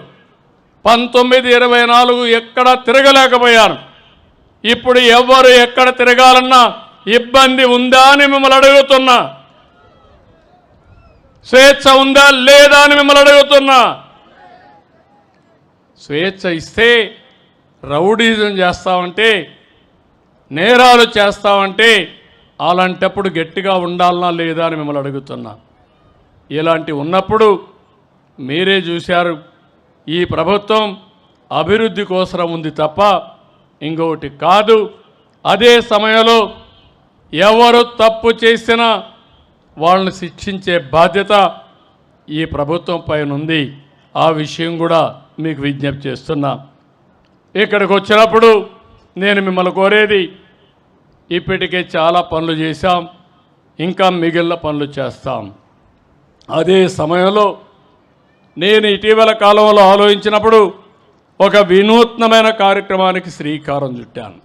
1924 ఎక్కడ తిరగలేకపోయాను. ఇప్పుడు ఎవరు ఎక్కడ తిరగాలన్నా ఇబ్బంది ఉందా అని మిమ్మల్ని అడుగుతున్నా. స్వేచ్ఛ ఉందా లేదా అని మిమ్మల్ని అడుగుతున్నా. స్వేచ్ఛ ఇస్తే రౌడీజం చేస్తామంటే, నేరాలు చేస్తామంటే అలాంటప్పుడు గట్టిగా ఉండాలనా లేదా అని మిమ్మల్ని అడుగుతున్నా. ఇలాంటి ఉన్నప్పుడు మీరే చూశారు, ఈ ప్రభుత్వం అభివృద్ధి కోసం ఉంది తప్ప ఇంకొకటి కాదు. అదే సమయంలో ఎవరు తప్పు చేసినా వాళ్ళని శిక్షించే బాధ్యత ఈ ప్రభుత్వం పైన ఉంది. ఆ విషయం కూడా మీకు విజ్ఞప్తి చేస్తున్నా. ఇక్కడికి వచ్చినప్పుడు నేను మిమ్మల్ని కోరేది, ఇప్పటికే చాలా పనులు చేశాం, ఇంకా మిగిలిన పనులు చేస్తాం. అదే సమయంలో నేను ఇటీవల కాలంలో ఆలోచించినప్పుడు ఒక వినూత్నమైన కార్యక్రమానికి శ్రీకారం చుట్టాను.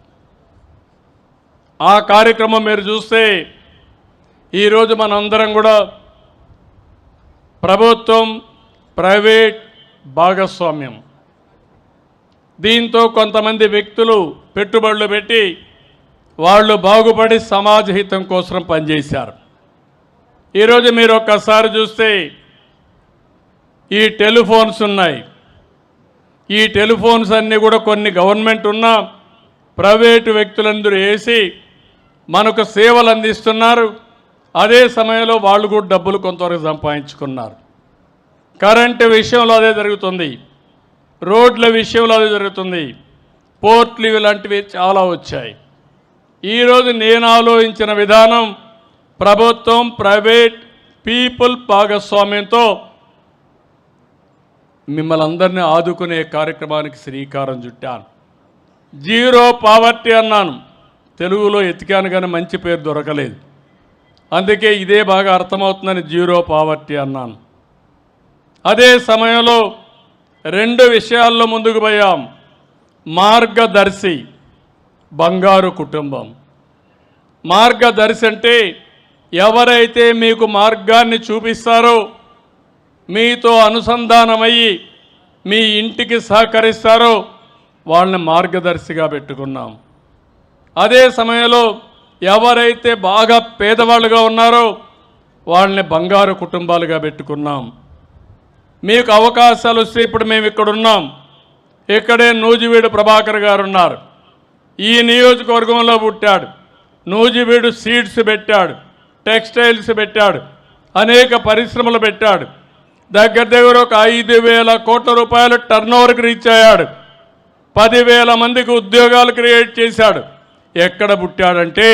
ఆ కార్యక్రమం మీరు చూస్తే ఈరోజు మనందరం కూడా ప్రభుత్వం ప్రైవేట్ భాగస్వామ్యం, దీంతో కొంతమంది వ్యక్తులు పెట్టుబడులు పెట్టి వాళ్ళు బాగుపడి సమాజ హితం కోసం పనిచేశారు. ఈరోజు మీరు ఒక్కసారి చూస్తే ఈ టెలిఫోన్స్ ఉన్నాయి. ఈ టెలిఫోన్స్ అన్నీ కూడా కొన్ని గవర్నమెంట్ ఉన్న ప్రైవేటు వ్యక్తులందరూ వేసి మనకు సేవలు అందిస్తున్నారు. అదే సమయంలో వాళ్ళు కూడా డబ్బులు కొంతవరకు సంపాదించుకున్నారు. కరెంటు విషయంలో అదే జరుగుతుంది, రోడ్ల విషయంలో అదే జరుగుతుంది, పోర్ట్లు ఇలాంటివి చాలా వచ్చాయి. ఈరోజు నేను ఆలోచించిన విధానం ప్రభుత్వం ప్రైవేట్ పీపుల్ భాగస్వామ్యంతో మిమ్మల్ని అందరినీ ఆదుకునే కార్యక్రమానికి శ్రీకారం చుట్టాను. జీరో పావర్టీ అన్నాను. తెలుగులో ఎతికాను కానీ మంచి పేరు దొరకలేదు, అందుకే ఇదే బాగా అర్థమవుతుందని జీరో పావర్టీ అన్నాను. అదే సమయంలో రెండు విషయాల్లో ముందుకు పోయాం. మార్గదర్శి, బంగారు కుటుంబం. మార్గదర్శి అంటే ఎవరైతే మీకు మార్గాన్ని చూపిస్తారో, మీతో అనుసంధానమయ్యి మీ ఇంటికి సహకరిస్తారో వాళ్ళని మార్గదర్శిగా పెట్టుకున్నాం. అదే సమయంలో ఎవరైతే బాగా పేదవాళ్ళుగా ఉన్నారో వాళ్ళని బంగారు కుటుంబాలుగా పెట్టుకున్నాం. మీకు అవకాశాలు వస్తే ఇప్పుడు మేము ఇక్కడ ఉన్నాం. ఇక్కడే నూజివీడు ప్రభాకర్ గారు ఉన్నారు. ఈ నియోజకవర్గంలో పుట్టాడు. నూజివీడు సీడ్స్ పెట్టాడు, టెక్స్టైల్స్ పెట్టాడు, అనేక పరిశ్రమలు పెట్టాడు. దగ్గర దగ్గర ఒక 5,000 కోట్ల రూపాయలు టర్నోవర్కి రీచ్ అయ్యాడు. 10,000 మందికి ఉద్యోగాలు క్రియేట్ చేశాడు. ఎక్కడ పుట్టాడంటే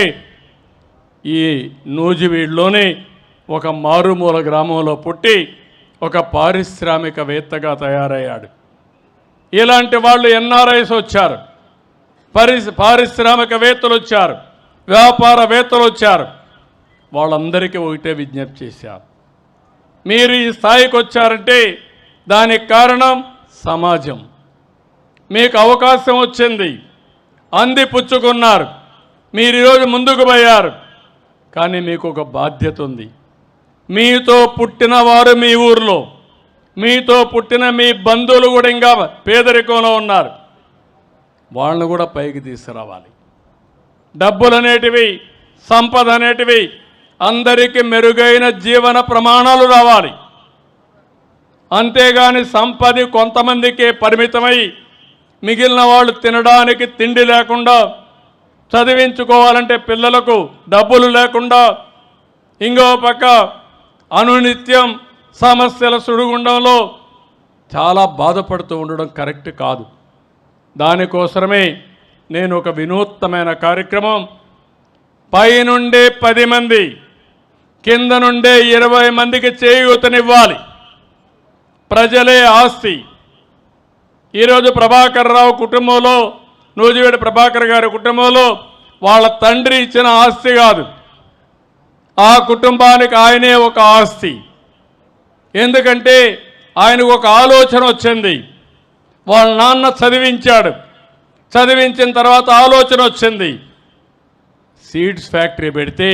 ఈ నూజివీడులోనే ఒక మారుమూల గ్రామంలో పుట్టి ఒక పారిశ్రామికవేత్తగా తయారయ్యాడు. ఇలాంటి వాళ్ళు ఎన్ఆర్ఐస్ వచ్చారు, పారిశ్రామికవేత్తలు వచ్చారు, వ్యాపారవేత్తలు వచ్చారు. వాళ్ళందరికీ ఒకటే విజ్ఞప్తి చేశారు, మీరు ఈ స్థాయికి వచ్చారంటే దానికి కారణం సమాజం. మీకు అవకాశం వచ్చింది, అందిపుచ్చుకున్నారు, మీరు ఈరోజు ముందుకు పోయారు. కానీ మీకు ఒక బాధ్యత ఉంది. మీతో పుట్టిన వారు మీ ఊరిలో, మీతో పుట్టిన మీ బంధువులు కూడా ఇంకా పేదరికంలో ఉన్నారు. వాళ్ళని కూడా పైకి తీసుకురావాలి. డబ్బులు అనేటివి, సంపద అనేటివి అందరికీ మెరుగైన జీవన ప్రమాణాలు రావాలి. అంతేగాని సంపద కొంతమందికే పరిమితమై మిగిలిన వాళ్ళు తినడానికి తిండి లేకుండా, చదివించుకోవాలంటే పిల్లలకు డబ్బులు లేకుండా, ఇంకో పక్క అనునిత్యం సమస్యల సుడిగుండంలో చాలా బాధపడుతూ ఉండడం కరెక్ట్ కాదు. దానికోసమే నేను ఒక వినూత్నమైన కార్యక్రమం, పైనుండే 10 మంది, కింద నుండే 20 మందికి చేయూతనివ్వాలి. ప్రజలే ఆస్తి. ఈరోజు ప్రభాకర్ రావు కుటుంబంలో, నూజివీడు ప్రభాకర్ గారి కుటుంబంలో వాళ్ళ తండ్రి ఇచ్చిన ఆస్తి కాదు, ఆ కుటుంబానికి ఆయనే ఒక ఆస్తి. ఎందుకంటే ఆయనకు ఒక ఆలోచన వచ్చింది. వాళ్ళ నాన్న చదివించాడు, చదివించిన తర్వాత ఆలోచన వచ్చింది, సీడ్స్ ఫ్యాక్టరీ పెడితే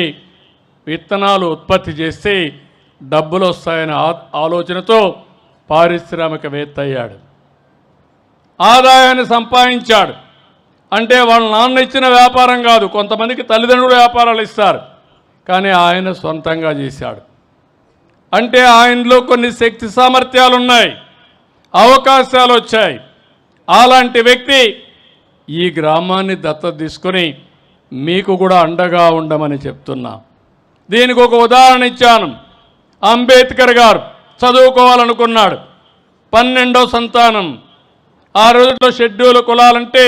విత్తనాలు ఉత్పత్తి చేస్తే డబ్బులు వస్తాయనే ఆలోచనతో పారిశ్రామికవేత్త అయ్యాడు. ఆదాయాన్ని సంపాదించాడు. అంటే వాళ్ళ నాన్న ఇచ్చిన వ్యాపారం కాదు, కొంతమందికి తల్లిదండ్రులు వ్యాపారాలు ఇస్తారు, కానీ ఆయన సొంతంగా చేశాడు. అంటే ఆయనలో కొన్ని శక్తి సామర్థ్యాలు ఉన్నాయి, అవకాశాలు వచ్చాయి. అలాంటి వ్యక్తి ఈ గ్రామాన్ని దత్తత తీసుకొని మీకు కూడా అండగా ఉండమని చెప్తున్నా. దీనికి ఒక ఉదాహరణ ఇచ్చాను. అంబేద్కర్ గారు చదువుకోవాలనుకున్నాడు, 12వ సంతానం. ఆ రోజుల్లో షెడ్యూల్ కులాలంటే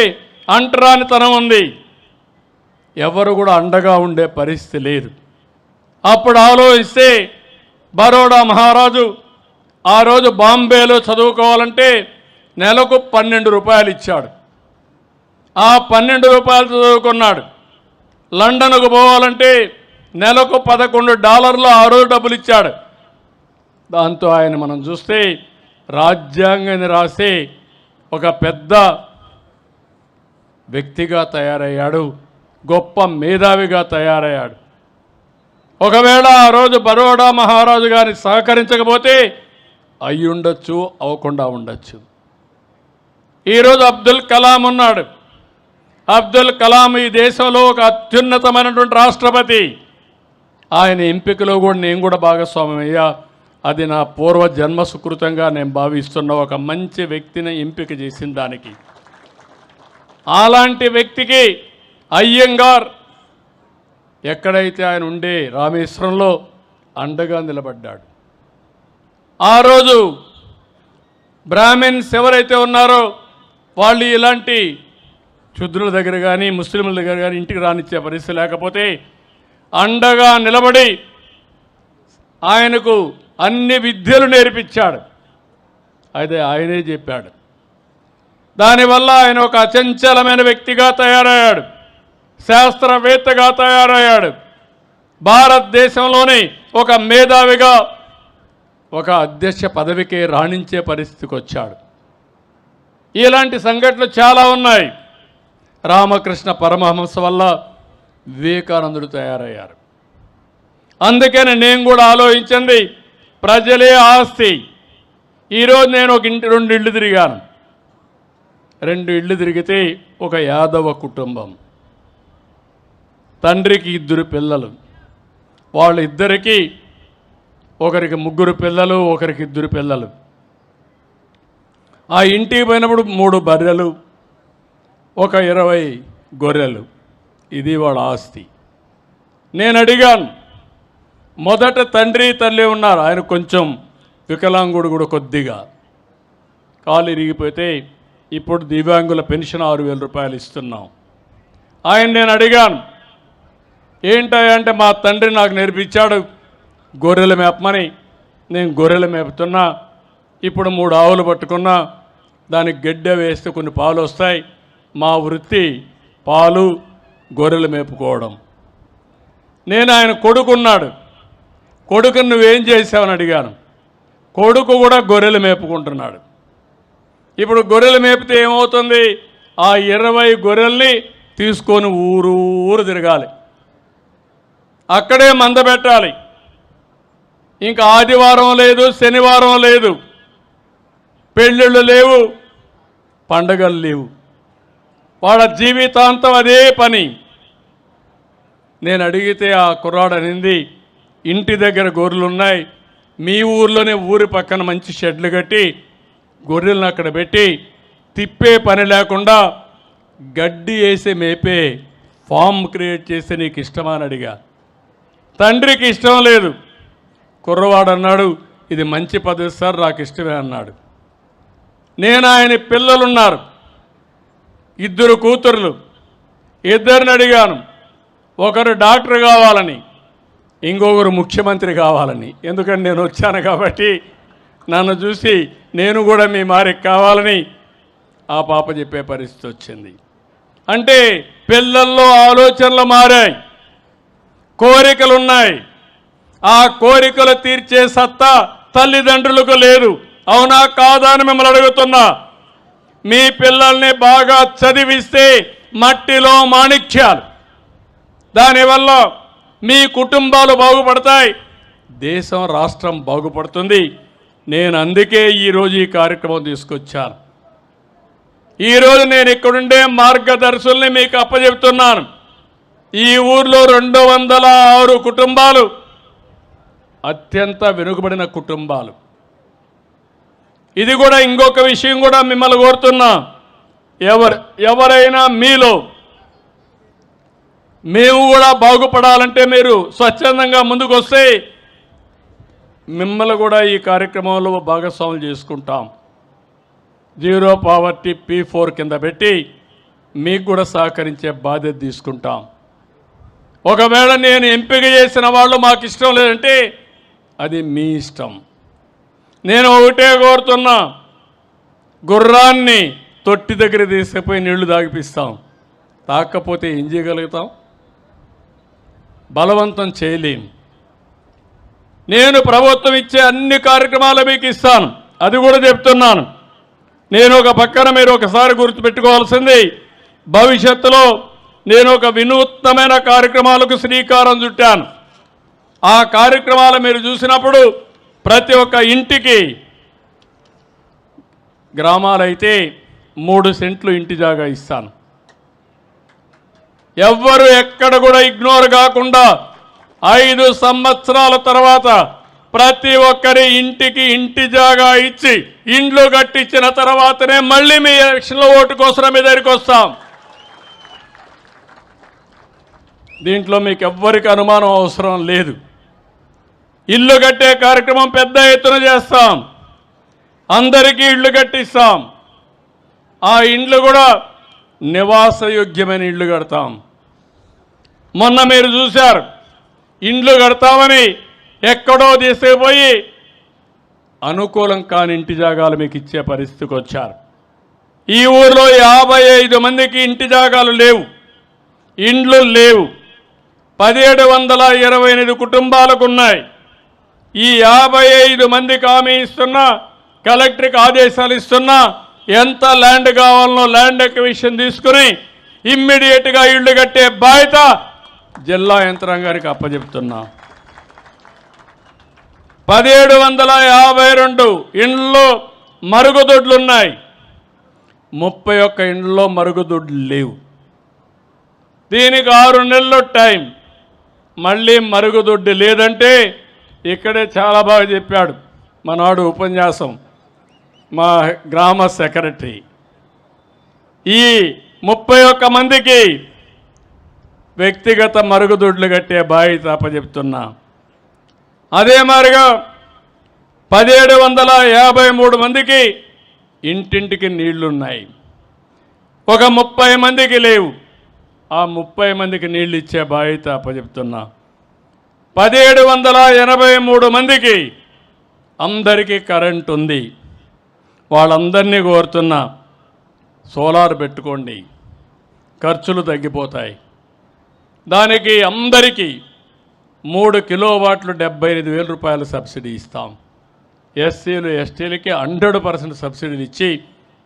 అంటరానితనం ఉంది, ఎవరు కూడా అండగా ఉండే పరిస్థితి లేదు. అప్పుడు ఆలోచిస్తే బరోడా మహారాజు ఆ రోజు బాంబేలో చదువుకోవాలంటే నెలకు 12 రూపాయలు ఇచ్చాడు. ఆ 12 రూపాయలు చదువుకున్నాడు. లండన్కు పోవాలంటే నెలకు $11 ఆ రోజు డబ్బులు ఇచ్చాడు. దాంతో ఆయన మనం చూస్తే రాజ్యాంగాన్ని రాసే ఒక పెద్ద వ్యక్తిగా తయారయ్యాడు, గొప్ప మేధావిగా తయారయ్యాడు. ఒకవేళ ఆ రోజు బరోడా మహారాజు గారిని సహకరించకపోతే అయ్యుండొచ్చు, అవ్వకుండా ఉండొచ్చు. ఈరోజు అబ్దుల్ కలాం ఉన్నాడు. అబ్దుల్ కలాం ఈ దేశంలో ఒక అత్యున్నతమైనటువంటి రాష్ట్రపతి. ఆయన ఎంపికలో కూడా నేను కూడా భాగస్వామ్యమయ్యా. అది నా పూర్వ జన్మ సుకృతంగా నేను భావిస్తున్న ఒక మంచి వ్యక్తిని ఎంపిక చేసిన దానికి. అలాంటి వ్యక్తికి అయ్యంగార్ ఎక్కడైతే ఆయన ఉండే రామేశ్వరంలో అండగా నిలబడ్డాడు. ఆ రోజు బ్రాహ్మిన్స్ ఎవరైతే ఉన్నారో వాళ్ళు ఇలాంటి శుద్రుల దగ్గర కానీ ముస్లింల దగ్గర కానీ ఇంటికి రానిచ్చే పరిస్థితి లేకపోతే అండగా నిలబడి ఆయనకు అన్ని విద్యలు నేర్పించాడు. అయితే ఆయనే చెప్పాడు. దానివల్ల ఆయన ఒక అచంచలమైన వ్యక్తిగా తయారయ్యాడు, శాస్త్రవేత్తగా తయారయ్యాడు. భారతదేశంలోని ఒక మేధావిగా ఒక అధ్యక్ష పదవికి రాణించే పరిస్థితికి వచ్చాడు. ఇలాంటి సంఘటనలు చాలా ఉన్నాయి. రామకృష్ణ పరమహంస వల్ల వివేకానందుడు తయారయ్యారు. అందుకని నేను కూడా ఆలోచించింది, ప్రజలే ఆస్తి. ఈరోజు నేను ఒక ఇంటి 2 ఇళ్ళు తిరిగాను. 2 ఇళ్ళు తిరిగితే ఒక యాదవ కుటుంబం, తండ్రికి 2 పిల్లలు, వాళ్ళిద్దరికీ ఒకరికి 3 పిల్లలు, ఒకరికి 2 పిల్లలు. ఆ ఇంటికి పోయినప్పుడు 3 బర్రెలు, ఒక 20 గొర్రెలు. ఇది వాళ్ళ ఆస్తి. నేను అడిగాను, మొదట తండ్రి తల్లి ఉన్నారు, ఆయన కొంచెం వికలాంగుడు కూడా, కొద్దిగా కాలు ఇరిగిపోతే ఇప్పుడు దివ్యాంగుల పెన్షన్ 6,000 రూపాయలు ఇస్తున్నాం. నేను అడిగాను, ఏంటంటే మా తండ్రి నాకు నేర్పించాడు గొర్రెలు మేపమని. నేను గొర్రెలు మేపుతున్నా, ఇప్పుడు 3 ఆవులు పట్టుకున్నా, దానికి గడ్డ వేస్తే కొన్ని పాలు వస్తాయి. మా వృత్తి పాలు, గొర్రెలు మేపుకోవడం. నేను ఆయన కొడుకున్నాడు, కొడుకుని నువ్వేం చేసావని అడిగాను. కొడుకు కూడా గొర్రెలు మేపుకుంటున్నాడు. ఇప్పుడు గొర్రెలు మేపితే ఏమవుతుంది, ఆ 20 గొర్రెల్ని తీసుకొని ఊరు తిరగాలి, అక్కడే మంద పెట్టాలి. ఇంకా ఆదివారం లేదు, శనివారం లేదు, పెళ్ళిళ్ళు లేవు, పండగలు లేవు, వాళ్ళ జీవితాంతం అదే పని. నేను అడిగితే ఆ కుర్రాడు అనింది, ఇంటి దగ్గర గొర్రెలు ఉన్నాయి, మీ ఊర్లోనే ఊరి పక్కన మంచి షెడ్లు కట్టి గొర్రెలను అక్కడ పెట్టి తిప్పే పని లేకుండా గడ్డి వేసి మేపే ఫామ్ క్రియేట్ చేస్తే నీకు ఇష్టమా అని అడిగా. తండ్రికి ఇష్టం లేదు. కుర్రవాడు అన్నాడు, ఇది మంచి పద్ధతి సార్, నాకు ఇష్టమే అన్నాడు. నేను ఆయన పిల్లలున్నారు, 2 కూతుర్లు, 2 అడిగాను. ఒకరు డాక్టర్ కావాలని, ఇంకొకరు ముఖ్యమంత్రి కావాలని. ఎందుకంటే నేను వచ్చాను కాబట్టి నన్ను చూసి నేను కూడా మీ మారికి కావాలని ఆ పాప చెప్పే పరిస్థితి వచ్చింది. అంటే పిల్లల్లో ఆలోచనలు మారాయి, కోరికలు ఉన్నాయి. ఆ కోరికలు తీర్చే సత్తా తల్లిదండ్రులకు లేదు. అవునా కాదా అని మిమ్మల్ని అడుగుతున్నా. మీ పిల్లల్ని బాగా చదివిస్తే మట్టిలో మాణిక్యాలు, దానివల్ల మీ కుటుంబాలు బాగుపడతాయి, దేశం రాష్ట్రం బాగుపడుతుంది. నేను అందుకే ఈరోజు ఈ కార్యక్రమం తీసుకొచ్చాను. ఈరోజు నేను ఇక్కడుండే మార్గదర్శుల్ని మీకు అప్పచెప్తున్నాను. ఈ ఊర్లో 206 కుటుంబాలు అత్యంత వెనుకబడిన కుటుంబాలు. ఇది కూడా ఇంకొక విషయం కూడా మిమ్మల్ని కోరుతున్నా, ఎవరైనా మీలో మేము కూడా బాగుపడాలంటే మీరు స్వచ్ఛందంగా ముందుకు వస్తే మిమ్మల్ని కూడా ఈ కార్యక్రమంలో భాగస్వాములు చేసుకుంటాం. జీరో పావర్టీ P4 కింద పెట్టి మీకు కూడా సహకరించే బాధ్యత తీసుకుంటాం. ఒకవేళ నేను ఎంపిక చేసిన వాళ్ళు మాకు ఇష్టం లేదంటే అది మీ ఇష్టం. నేను ఒకటే కోరుతున్నా, గుర్రాన్ని తొట్టి దగ్గర తీసుకుపోయి నీళ్లు తాగిపిస్తాం, తాకపోతే ఏం చేయగలుగుతాం? బలవంతం చేయలేం. నేను ప్రభుత్వం ఇచ్చే అన్ని కార్యక్రమాలు మీకు ఇస్తాను, అది కూడా చెప్తున్నాను. నేను ఒక పక్కన మీరు ఒకసారి గుర్తుపెట్టుకోవాల్సింది, భవిష్యత్తులో నేను ఒక వినూత్నమైన కార్యక్రమాలకు శ్రీకారం చుట్టాను. ఆ కార్యక్రమాలు మీరు చూసినప్పుడు ప్రతి ఒక్క ఇంటికి, గ్రామాలైతే 3 సెంట్లు ఇంటి జాగా ఇస్తాను. ఎవ్వరు ఎక్కడ కూడా ఇగ్నోర్ కాకుండా 5 సంవత్సరాల తర్వాత ప్రతి ఒక్కరి ఇంటికి ఇంటి జాగా ఇచ్చి ఇండ్లు కట్టించిన తర్వాతనే మళ్ళీ మీ ఎలక్షన్లో ఓటు కోసం మీ దగ్గరికి వస్తాం. దీంట్లో మీకు ఎవ్వరికి అనుమానం అవసరం లేదు. ఇల్లు కట్టే కార్యక్రమం పెద్ద ఎత్తున చేస్తాం, అందరికీ ఇళ్ళు కట్టిస్తాం. ఆ ఇండ్లు కూడా నివాసయోగ్యమైన ఇళ్ళు కడతాం. మొన్న మీరు చూశారు, ఇండ్లు కడతామని ఎక్కడో తీసుకుపోయి అనుకూలం కాని ఇంటి జాగాలు మీకు ఇచ్చే పరిస్థితికి వచ్చారు. ఈ ఊర్లో 55 మందికి ఇంటి జాగాలు లేవు, ఇండ్లు లేవు. 1728 కుటుంబాలకు ఉన్నాయి. ఈ 55 మందికి హామీ ఇస్తున్నా, కలెక్టర్కి ఆదేశాలు ఇస్తున్నా, ఎంత ల్యాండ్ కావాలనో ల్యాండ్ ఎక్విజిషన్ తీసుకుని ఇమ్మీడియట్గా ఇళ్ళు కట్టే బాధ్యత జిల్లా యంత్రాంగానికి అప్పచెప్తున్నా. 1752 ఇండ్లలో మరుగుదొడ్లున్నాయి, 31 ఇండ్లలో మరుగుదొడ్లు లేవు. దీనికి 6 నెలలు టైం. మళ్ళీ మరుగుదొడ్డి లేదంటే ఇక్కడే చాలా బాగా చెప్పాడు మనాడు ఉపన్యాసం మా గ్రామ సెక్రటరీ. ఈ 31 మందికి వ్యక్తిగత మరుగుదొడ్లు కట్టే బాధ్యత అప్పచెప్తున్నా. అదే మాదిరిగా 1753 మందికి ఇంటింటికి నీళ్లున్నాయి, ఒక 30 మందికి లేవు. ఆ 30 మందికి నీళ్ళు ఇచ్చే బాధ్యత అప్పచెప్తున్నా. 1783 మందికి అందరికీ కరెంట్ ఉంది. వాళ్ళందరినీ కోరుతున్నా, సోలార్ పెట్టుకోండి, ఖర్చులు తగ్గిపోతాయి. దానికి అందరికీ 3 కిలోవాట్లు 75,000 రూపాయలు సబ్సిడీ ఇస్తాం. ఎస్సీలు ఎస్టీలకి 100% సబ్సిడీలు ఇచ్చి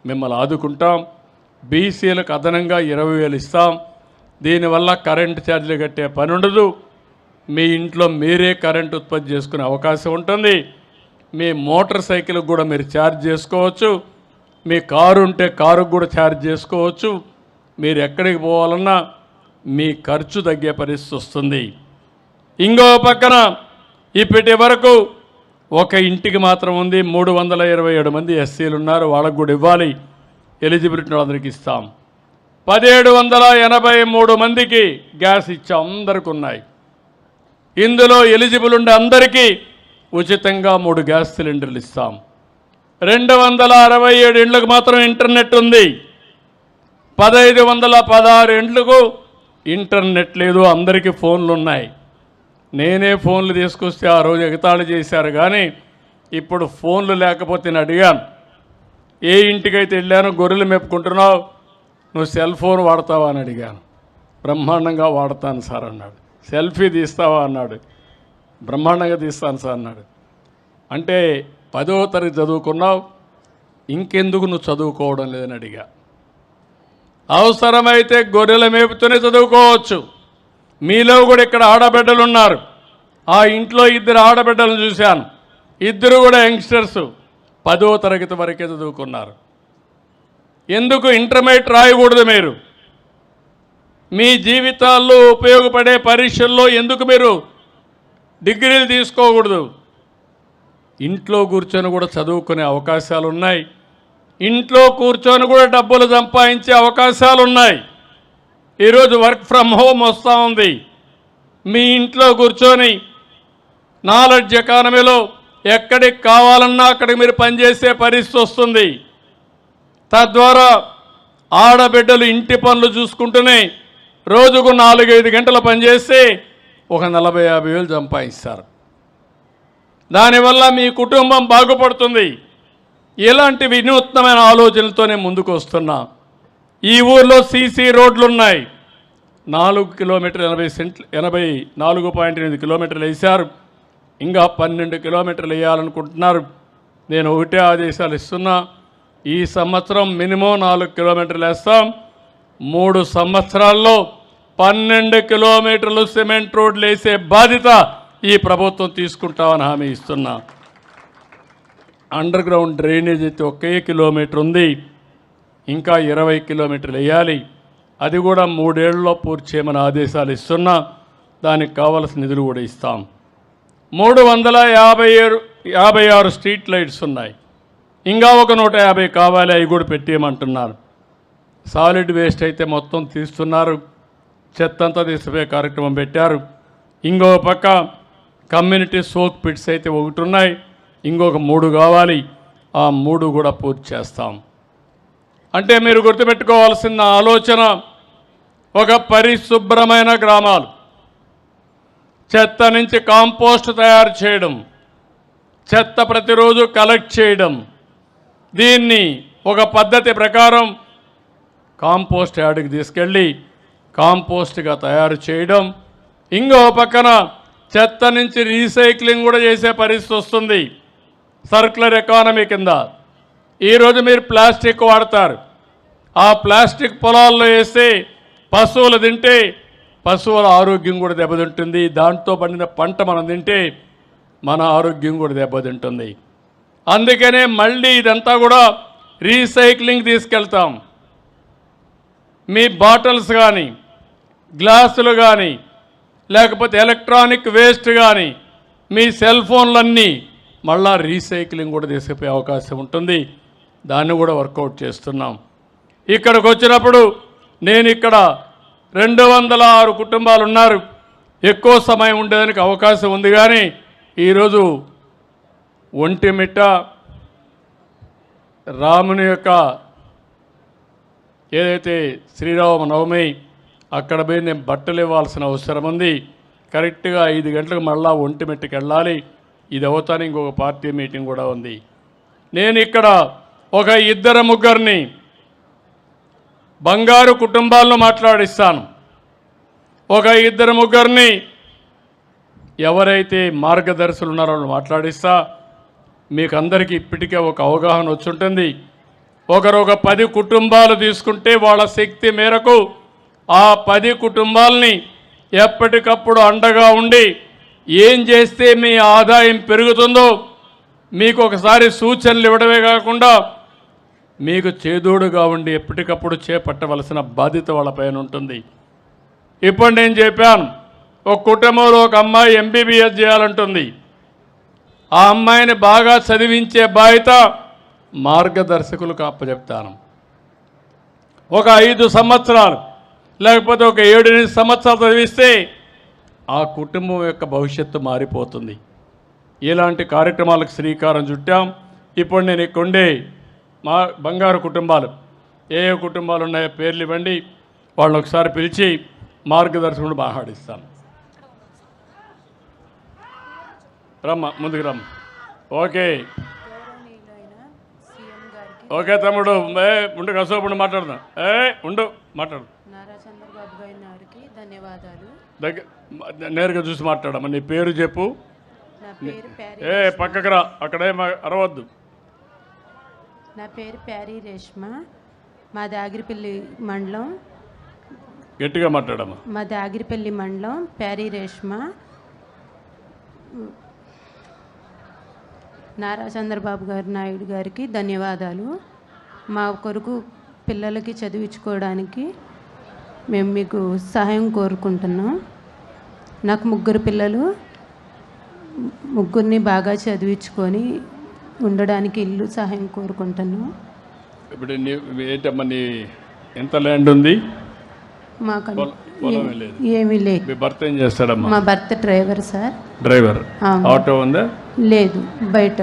మిమ్మల్ని ఆదుకుంటాం. బీసీలకు అదనంగా 20,000 ఇస్తాం. దీనివల్ల కరెంటు ఛార్జీలు కట్టే పని ఉండదు. మీ ఇంట్లో మీరే కరెంటు ఉత్పత్తి చేసుకునే అవకాశం ఉంటుంది. మీ మోటార్ సైకిల్కి కూడా మీరు ఛార్జ్ చేసుకోవచ్చు. మీ కారు ఉంటే కారుకు కూడా ఛార్జ్ చేసుకోవచ్చు. మీరు ఎక్కడికి పోవాలన్నా మీ ఖర్చు తగ్గే పరిస్థితి వస్తుంది. ఇంకో పక్కన ఇప్పటి వరకు ఒక ఇంటికి మాత్రం ఉంది, 327 మంది ఎస్సీలు ఉన్నారు, వాళ్ళకు కూడా ఇవ్వాలి. ఎలిజిబిలిటీ వాళ్ళందరికీ ఇస్తాం. 1783 మందికి గ్యాస్ ఇచ్చాం, అందరికీ ఉన్నాయి. ఇందులో ఎలిజిబుల్ ఉండే అందరికీ ఉచితంగా 3 గ్యాస్ సిలిండర్లు ఇస్తాం. 267 ఇండ్లకు మాత్రం ఇంటర్నెట్ ఉంది. 1516 ఇండ్లకు ఇంటర్నెట్ లేదు, అందరికీ ఫోన్లు ఉన్నాయి. నేనే ఫోన్లు తీసుకొస్తే ఆ రోజు ఎగతాళి చేశారు, కానీ ఇప్పుడు ఫోన్లు లేకపోతే నేను అడిగాను, ఏ ఇంటికైతే వెళ్ళానో గొర్రెలు మెప్పుకుంటున్నావు, నువ్వు సెల్ ఫోన్ వాడతావా అని అడిగాను. బ్రహ్మాండంగా వాడతాను సార్ అన్నాడు. సెల్ఫీ తీస్తావా అన్నాడు. బ్రహ్మాండంగా తీస్తాను సార్ అన్నాడు. అంటే 10వ తరగతి చదువుకున్నావు, ఇంకెందుకు నువ్వు చదువుకోవడం లేదని అడిగా. అవసరమైతే గొర్రెల మేపుతూనే చదువుకోవచ్చు. మీలో కూడా ఇక్కడ ఆడబిడ్డలు ఉన్నారు. ఆ ఇంట్లో 2 ఆడబిడ్డలను చూశాను, 2 కూడా యంగ్స్టర్స్, 10వ తరగతి వరకే చదువుకున్నారు. ఎందుకు ఇంటర్మీడియట్ రాయకూడదు? మీరు మీ జీవితాల్లో ఉపయోగపడే పరీక్షల్లో ఎందుకు మీరు డిగ్రీలు తీసుకోకూడదు? ఇంట్లో కూర్చొని కూడా చదువుకునే అవకాశాలు ఉన్నాయి. ఇంట్లో కూర్చొని కూడా డబ్బులు సంపాదించే అవకాశాలు ఉన్నాయి. ఈరోజు వర్క్ ఫ్రమ్ హోమ్ వస్తూ ఉంది. మీ ఇంట్లో కూర్చొని నాలెడ్జ్ ఎకానమీలో ఎక్కడికి కావాలన్నా అక్కడికి మీరు పనిచేసే పరిస్థితి వస్తుంది. తద్వారా ఆడబిడ్డలు ఇంటి పనులు చూసుకుంటూనే రోజుకు 4-5 గంటలు పనిచేస్తే ఒక 40-50 వేలు సంపాదిస్తారు. దానివల్ల మీ కుటుంబం బాగుపడుతుంది. ఇలాంటి వినూత్నమైన ఆలోచనలతోనే ముందుకు వస్తున్నా. ఈ ఊర్లో సీసీ రోడ్లు ఉన్నాయి. 4 కిలోమీటర్లు 84.8 కిలోమీటర్లు వేశారు. ఇంకా 12 కిలోమీటర్లు వేయాలనుకుంటున్నారు. నేను ఒకటే ఆదేశాలు ఇస్తున్నా, ఈ సంవత్సరం మినిమం 4 కిలోమీటర్లు వేస్తాం. 3 సంవత్సరాల్లో 12 కిలోమీటర్లు సిమెంట్ రోడ్లు వేసే బాధ్యత ఈ ప్రభుత్వం తీసుకుంటామని హామీ ఇస్తున్నా. అండర్ గ్రౌండ్ డ్రైనేజ్ అయితే 1 కిలోమీటర్ ఉంది, ఇంకా 20 కిలోమీటర్లు వేయాలి. అది కూడా 3 ఏళ్లలో పూర్తి చేయమని ఆదేశాలు ఇస్తున్నా. దానికి కావలసిన నిధులు కూడా ఇస్తాం. 356 స్ట్రీట్ లైట్స్ ఉన్నాయి, ఇంకా ఒక 150 కావాలి, అవి కూడా పెట్టేయమంటున్నారు. సాలిడ్ వేస్ట్ అయితే మొత్తం తీస్తున్నారు, చెత్తంతా తీసిపోయే కార్యక్రమం పెట్టారు. ఇంకో పక్క కమ్యూనిటీ సోక్ పిట్స్ అయితే 1 ఉన్నాయి, ఇంకొక 3 కావాలి. ఆ 3 కూడా పూర్తి చేస్తాం. అంటే మీరు గుర్తుపెట్టుకోవాల్సిన ఆలోచన, ఒక పరిశుభ్రమైన గ్రామాలు, చెత్త నుంచి కాంపోస్ట్ తయారు చేయడం, చెత్త ప్రతిరోజు కలెక్ట్ చేయడం, దీన్ని ఒక పద్ధతి ప్రకారం కాంపోస్ట్ యార్డ్కి తీసుకెళ్ళి కాంపోస్ట్గా తయారు చేయడం. ఇంకో పక్కన చెత్త నుంచి రీసైక్లింగ్ కూడా చేసే పరిస్థితి వస్తుంది, సర్క్యులర్ ఎకానమీ కింద. ఈరోజు మీరు ప్లాస్టిక్ వాడతారు. ఆ ప్లాస్టిక్ పొలాల్లో వేస్తే పశువులు తింటే పశువుల ఆరోగ్యం కూడా దెబ్బతింటుంది. దాంతో పండిన పంట మనం తింటే మన ఆరోగ్యం కూడా దెబ్బతింటుంది. అందుకనే మళ్ళీ ఇదంతా కూడా రీసైక్లింగ్ తీసుకెళ్తాం. మీ బాటిల్స్ కానీ, గ్లాసులు కానీ, లేకపోతే ఎలక్ట్రానిక్ వేస్ట్ కానీ, మీ సెల్ ఫోన్లన్నీ మళ్ళా రీసైక్లింగ్ కూడా తీసుకుపోయే అవకాశం ఉంటుంది. దాన్ని కూడా వర్కౌట్ చేస్తున్నాం. ఇక్కడికి వచ్చినప్పుడు నేను ఇక్కడ 206 కుటుంబాలు ఉన్నారు. ఎక్కువ సమయం ఉండేదానికి అవకాశం ఉంది. కానీ ఈరోజు ఒంటిమిట్ట రాముని యొక్క ఏదైతే శ్రీరామ నవమి అక్కడ పోయి నేను బట్టలు ఇవ్వాల్సిన అవసరం ఉంది. కరెక్ట్గా 5 గంటలకు మళ్ళా ఒంటిమిట్టకి వెళ్ళాలి. ఇది అవుతాను. ఇంకొక పార్టీ మీటింగ్ కూడా ఉంది. నేను ఇక్కడ ఒక 2-3 బంగారు కుటుంబాలను మాట్లాడిస్తాను. ఒక 2-3 ఎవరైతే మార్గదర్శులు ఉన్నారో వాళ్ళు మాట్లాడిస్తా. మీకు అందరికీ ఇప్పటికే ఒక అవగాహన వచ్చుంటుంది. ఒకరు ఒక 10 కుటుంబాలు తీసుకుంటే వాళ్ళ శక్తి మేరకు ఆ 10 కుటుంబాలని ఎప్పటికప్పుడు అండగా ఉండి ఏం చేస్తే మీ ఆదాయం పెరుగుతుందో మీకు ఒకసారి సూచనలు ఇవ్వడమే కాకుండా మీకు చేదోడుగా ఉండి ఎప్పటికప్పుడు చేపట్టవలసిన బాధ్యత వాళ్ళపైన ఉంటుంది. ఇప్పుడు నేను చెప్పాను, ఒక కుటుంబంలో ఒక అమ్మాయి ఎంబీబీఎస్ చేయాలంటుంది. ఆ అమ్మాయిని బాగా చదివించే బాధ్యత మార్గదర్శకులకు అప్పచెప్తాను. ఒక 5 సంవత్సరాలు లేకపోతే ఒక 7-8 సంవత్సరాలు చదివిస్తే ఆ కుటుంబం యొక్క భవిష్యత్తు మారిపోతుంది. ఇలాంటి కార్యక్రమాలకు శ్రీకారం చుట్టాం. ఇప్పుడు నేను ఇక్కడే మా బంగారు కుటుంబాలు ఏ కుటుంబాలు ఉన్నాయో పేర్లు ఇవ్వండి. వాళ్ళని ఒకసారి పిలిచి మార్గదర్శకుడు మాట్లాడిస్తాను. రమ్మ, ముందుకు రమ్మ. ఓకే ఓకే తమ్ముడు, ఉండు కసోపుడు మాట్లాడదాం. ఉండు మాట్లాడు. నారా చంద్రబాబు గారికి ధన్యవాదాలు. నేరుగా చూసి మాట్లాడమ్మా. నీ పేరు చెప్పు. నా పేరు పక్కకు రా, అక్కడే అరవద్దు. నా పేరు ప్యారీ రేష్మ. మా దాగిరిపల్లి మండలం. గట్టిగా మాట్లాడమ్మా. మా దాగిరిపల్లి మండలం ప్యారీ రేష్మ. నారా చంద్రబాబు నాయుడు గారికి ధన్యవాదాలు. మా కొరకు పిల్లలకి చదివించుకోవడానికి మేము మీకు సహాయం కోరుకుంటున్నాం. నాకు 3 పిల్లలు, 3 బాగా చదివించుకొని ఉండడానికి ఇల్లు సహాయం కోరుకుంటున్నాం. ఇప్పుడు ఏంటమ్మా నీ ఎంత ల్యాండ్ ఉంది? మాకు ఏమీ లేదు. మీ భర్త ఏం చేస్తాడమ్మా? మా భర్త డ్రైవర్ సార్. డ్రైవర్? ఆటో ఉందా? లేదు, బయట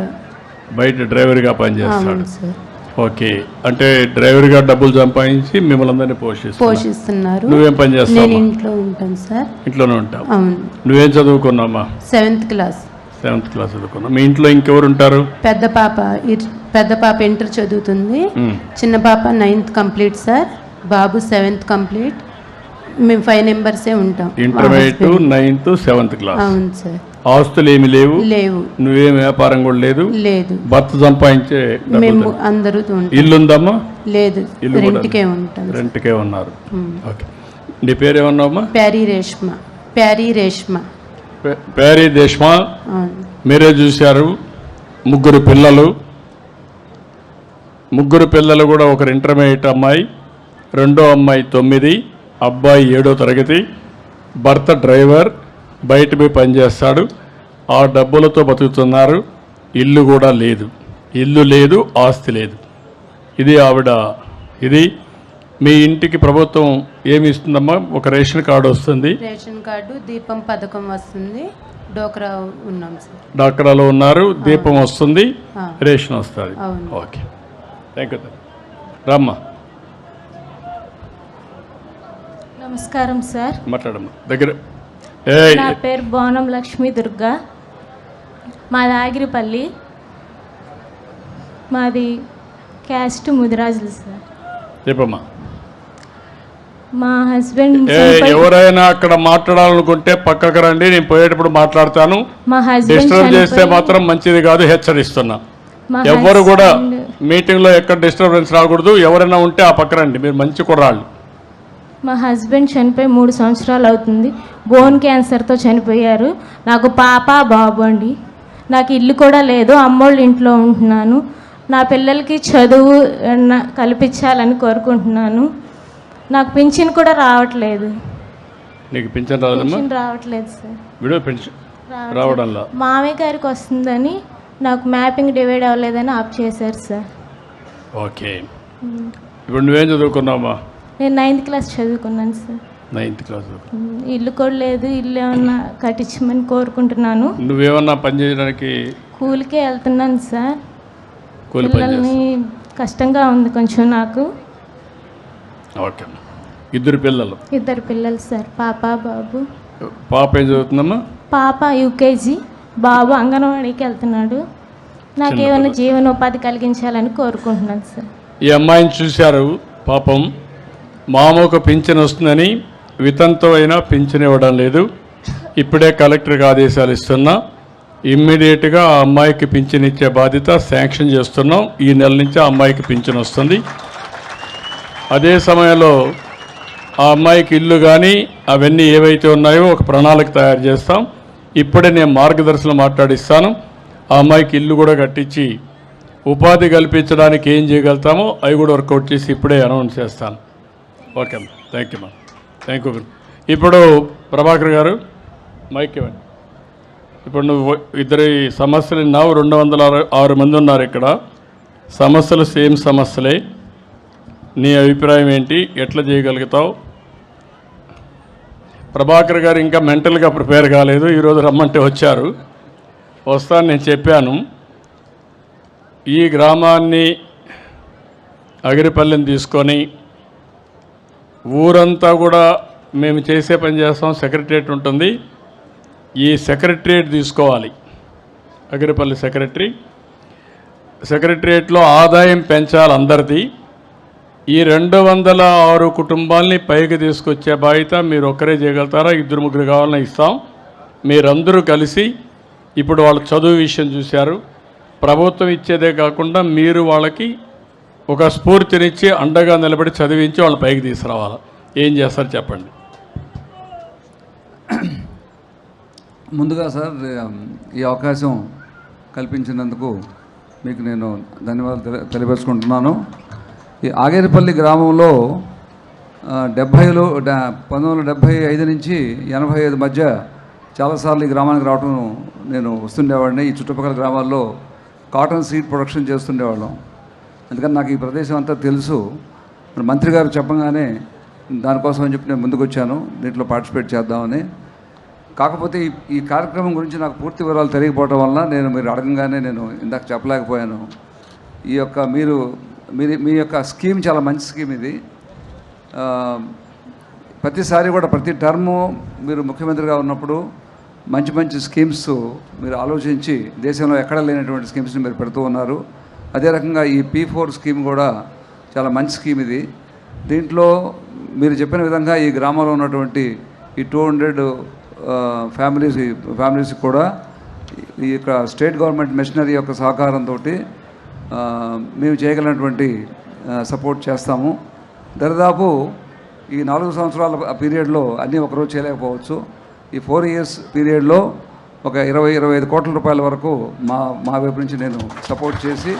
డ్రైవర్గా పనిచేస్తాడు సార్. ఓకే, అంటే డ్రైవర్గా డబ్బులు సంపాదించి మిమ్మల్ని అందరినీ పోషిస్తున్నారు. నువ్వేం పని చేస్తావు? నేను ఇంట్లో ఉంటాను సార్. ఇంట్లోనే ఉంటావు? అవును. నువ్వేం చదువుకున్నావమ్మా? 7th class. 7th క్లాస్ చదువుకున్నావు. మీ ఇంట్లో ఇంకెవరు ఉంటారు? పెద్ద పాప ఇంటర్ చదువుతుంది. చిన్న పాప 9th కంప్లీట్ సార్. బాబు 7th కంప్లీట్. మేము 5 మెంబర్సే ఉంటాం. Intermediate, 9th, 7th class. అవును సార్. ఆస్తులు ఏమి లేవు? లేవు. నువ్వేం వ్యాపారం కూడా లేదు? లేదు. భర్త సంపాదించే మేము అందరూ ఉంటాం. ఇల్లు ఉందమ్మా? లేదు, రెంట్కే ఉంటాం. రెంట్కే ఉన్నారు. ఓకే, నీ పేరు ఏమన్నావమ్మా? ప్యారీ రేష్మ. ప్యారీ రేష్మ. ప్యారీ రేష్మ. మీరే చూశారు, 3 పిల్లలు. 3 పిల్లలు కూడా ఒకరు ఇంటర్మీడియట్ అమ్మాయి, రెండో అమ్మాయి 9, అబ్బాయి 7వ తరగతి. భర్త డ్రైవర్, బయట పోయి పనిచేస్తాడు. ఆ డబ్బులతో బతుకుతున్నారు. ఇల్లు కూడా లేదు. ఇల్లు లేదు, ఆస్తి లేదు. ఇది ఆవిడ. ఇది మీ ఇంటికి ప్రభుత్వం ఏమి ఇస్తుందమ్మా? ఒక రేషన్ కార్డు వస్తుంది. రేషన్ కార్డు, దీపం పథకం వస్తుంది. డోక్రా ఉన్నాం సార్. డాక్రాలో ఉన్నారు. దీపం వస్తుంది, రేషన్ వస్తుంది. Okay, thank you. రమ్మా. నమస్కారం సార్. మాట్లాడమ్మా. దగ్గర. నా పేరు బోనం లక్ష్మీ దుర్గా. మా దాగిరిపల్లి. మాది క్యాస్ట్ ముదిరాజులు సార్. చెప్పమ్మా. మా హస్బెండ్ ఎవరైనా అక్కడ మాట్లాడాలనుకుంటే పక్కకు రండి, నేను పోయేటప్పుడు మాట్లాడతాను. మా హస్బెండ్ డిస్టర్బ్ చేస్తే మాత్రం మంచిది కాదు, హెచ్చరిస్తున్నా. ఎవరు కూడా మీటింగ్లో ఎక్కడ డిస్టర్బెన్స్ రాకూడదు. ఎవరైనా ఉంటే ఆ పక్క రండి, మీరు మంచి కుర్రాళ్ళు. మా హస్బెండ్ చనిపోయి 3 సంవత్సరాలు అవుతుంది. బోన్ క్యాన్సర్తో చనిపోయారు. నాకు పాప బాబు అండి. నాకు ఇల్లు కూడా లేదు, అమ్మోళ్ళ ఇంట్లో ఉంటున్నాను. నా పిల్లలకి చదువు కల్పించాలని కోరుకుంటున్నాను. నాకు పింఛన్ కూడా రావట్లేదు. నీకు పింఛన్ రాదమ్మా? పింఛన్ రావట్లేదు సార్. విడో పెన్షన్ రావడంలా మామయ్య గారికి వస్తుందని నాకు మ్యాపింగ్ డివైడ్ అవ్వలేదని ఆప్ చేశారు సార్. ఓకే, ఇప్పుడు నువ్వేం చదువుకున్నావమ్మా? నేను 9th క్లాస్ చదువుకున్నాను సార్. 9th class. ఇల్లు కూడా లేదు, ఇల్లు ఏమన్నా కట్టించమని కోరుకుంటున్నాను. నువ్వేమన్నా పని చేయడానికి? కూలికే వెళ్తున్నాను సార్. కూలి పని పిల్లల్ని కష్టంగా ఉంది కొంచెం నాకు. ఓకే, 2 పిల్లలు? 2 పిల్లలు సార్, పాప బాబు. పాప ఏం చదువుతుందమ్మా? పాప యూకేజీ, బాబు అంగన్వాడీకి వెళ్తున్నాడు. నాకేమైనా జీవనోపాధి కలిగించాలని కోరుకుంటున్నాను సార్. ఈ అమ్మాయిని చూశారు, పాపం మామూకు పింఛన్ వస్తుందని వితంతో అయినా పింఛన్ ఇవ్వడం లేదు. ఇప్పుడే కలెక్టర్కి ఆదేశాలు ఇస్తున్నా, ఇమ్మీడియట్గా ఆ అమ్మాయికి పింఛన్ ఇచ్చే బాధ్యత శాంక్షన్ చేస్తున్నాం. ఈ నెల నుంచి ఆ అమ్మాయికి పింఛన్ వస్తుంది. అదే సమయంలో ఆ అమ్మాయికి ఇల్లు కానీ అవన్నీ ఏవైతే ఉన్నాయో ఒక ప్రణాళిక తయారు చేస్తాం. ఇప్పుడే నేను మార్గదర్శనం మాట్లాడిస్తాను. ఆ అమ్మాయికి ఇల్లు కూడా కట్టించి ఉపాధి కల్పించడానికి ఏం చేయగలుగుతామో అవి కూడా వర్కౌట్ చేసి ఇప్పుడే అనౌన్స్ చేస్తాను. ఓకే అమ్మా, థ్యాంక్ యూ అమ్మా, థ్యాంక్ యూ. ఇప్పుడు ప్రభాకర్ గారు మైక్ ఇవ్వండి. ఇప్పుడు నువ్వు 2 సమస్యలు విన్నావు, 206 మంది ఉన్నారు ఇక్కడ. సమస్యలు సేమ్ సమస్యలే. నీ అభిప్రాయం ఏంటి, ఎట్లా చేయగలుగుతావు? ప్రభాకర్ గారు ఇంకా మెంటల్గా ప్రిపేర్ కాలేదు, ఈరోజు రమ్మంటే వచ్చారు. వస్తాను నేను చెప్పాను. ఈ గ్రామాన్ని అగిరిపల్లిని తీసుకొని ఊరంతా కూడా మేము చేసే పని చేస్తాం. సెక్రటరియట్ ఉంటుంది, ఈ సెక్రటరియట్ తీసుకోవాలి. అగిరిపల్లి సెక్రటరియట్లో ఆదాయం పెంచాలి అందరిది. ఈ 206 కుటుంబాలని పైకి తీసుకొచ్చే బాధ్యత మీరు ఒక్కరే చేయగలుగుతారా? 2-3 కావాలని ఇస్తాం. మీరందరూ కలిసి ఇప్పుడు వాళ్ళ చదువు విషయం చూశారు. ప్రభుత్వం ఇచ్చేదే కాకుండా మీరు వాళ్ళకి ఒక స్ఫూర్తినిచ్చి అండగా నిలబడి చదివించి వాళ్ళ పైకి తీసుకురావాలి. ఏం చేస్తారు చెప్పండి. ముందుగా సార్, ఈ అవకాశం కల్పించినందుకు మీకు నేను ధన్యవాదాలు తెలియపరుచుకుంటున్నాను. ఈ ఆగేరిపల్లి గ్రామంలో 1975 నుంచి 85 మధ్య చాలాసార్లు ఈ గ్రామానికి రావడం నేను వస్తుండేవాడిని. ఈ చుట్టుపక్కల గ్రామాల్లో కాటన్ సీడ్ ప్రొడక్షన్ చేస్తుండేవాళ్ళం. అందుకని నాకు ఈ ప్రదేశం అంతా తెలుసు. మంత్రి గారు చెప్పగానే దానికోసం అని చెప్పి నేను ముందుకు వచ్చాను, దీంట్లో పార్టిసిపేట్ చేద్దామని. కాకపోతే ఈ కార్యక్రమం గురించి నాకు పూర్తి వివరాలు తెలియకపోవడం వల్ల మీరు అడగంగానే నేను ఇందాక చెప్పలేకపోయాను. ఈ యొక్క మీ యొక్క స్కీమ్ చాలా మంచి స్కీమ్ ఇది. ప్రతిసారి కూడా ప్రతి టర్ము మీరు ముఖ్యమంత్రిగా ఉన్నప్పుడు మంచి మంచి స్కీమ్స్ మీరు ఆలోచించి దేశంలో ఎక్కడ లేనటువంటి స్కీమ్స్ని మీరు పెడుతూ ఉన్నారు. అదే రకంగా ఈ P4 స్కీమ్ కూడా చాలా మంచి స్కీమ్ ఇది. దీంట్లో మీరు చెప్పిన విధంగా ఈ గ్రామంలో ఉన్నటువంటి ఈ 200 ఫ్యామిలీస్ కూడా ఈ యొక్క స్టేట్ గవర్నమెంట్ మిషనరీ యొక్క సహకారంతో మేము చేయగలిగినటువంటి సపోర్ట్ చేస్తాము. దరిదాపు ఈ 4 సంవత్సరాల పీరియడ్లో అన్నీ ఒకరోజు చేయలేకపోవచ్చు. ఈ 4 years పీరియడ్లో ఒక 20-25 కోట్ల రూపాయల వరకు మా వైపు నుంచి నేను సపోర్ట్ చేసి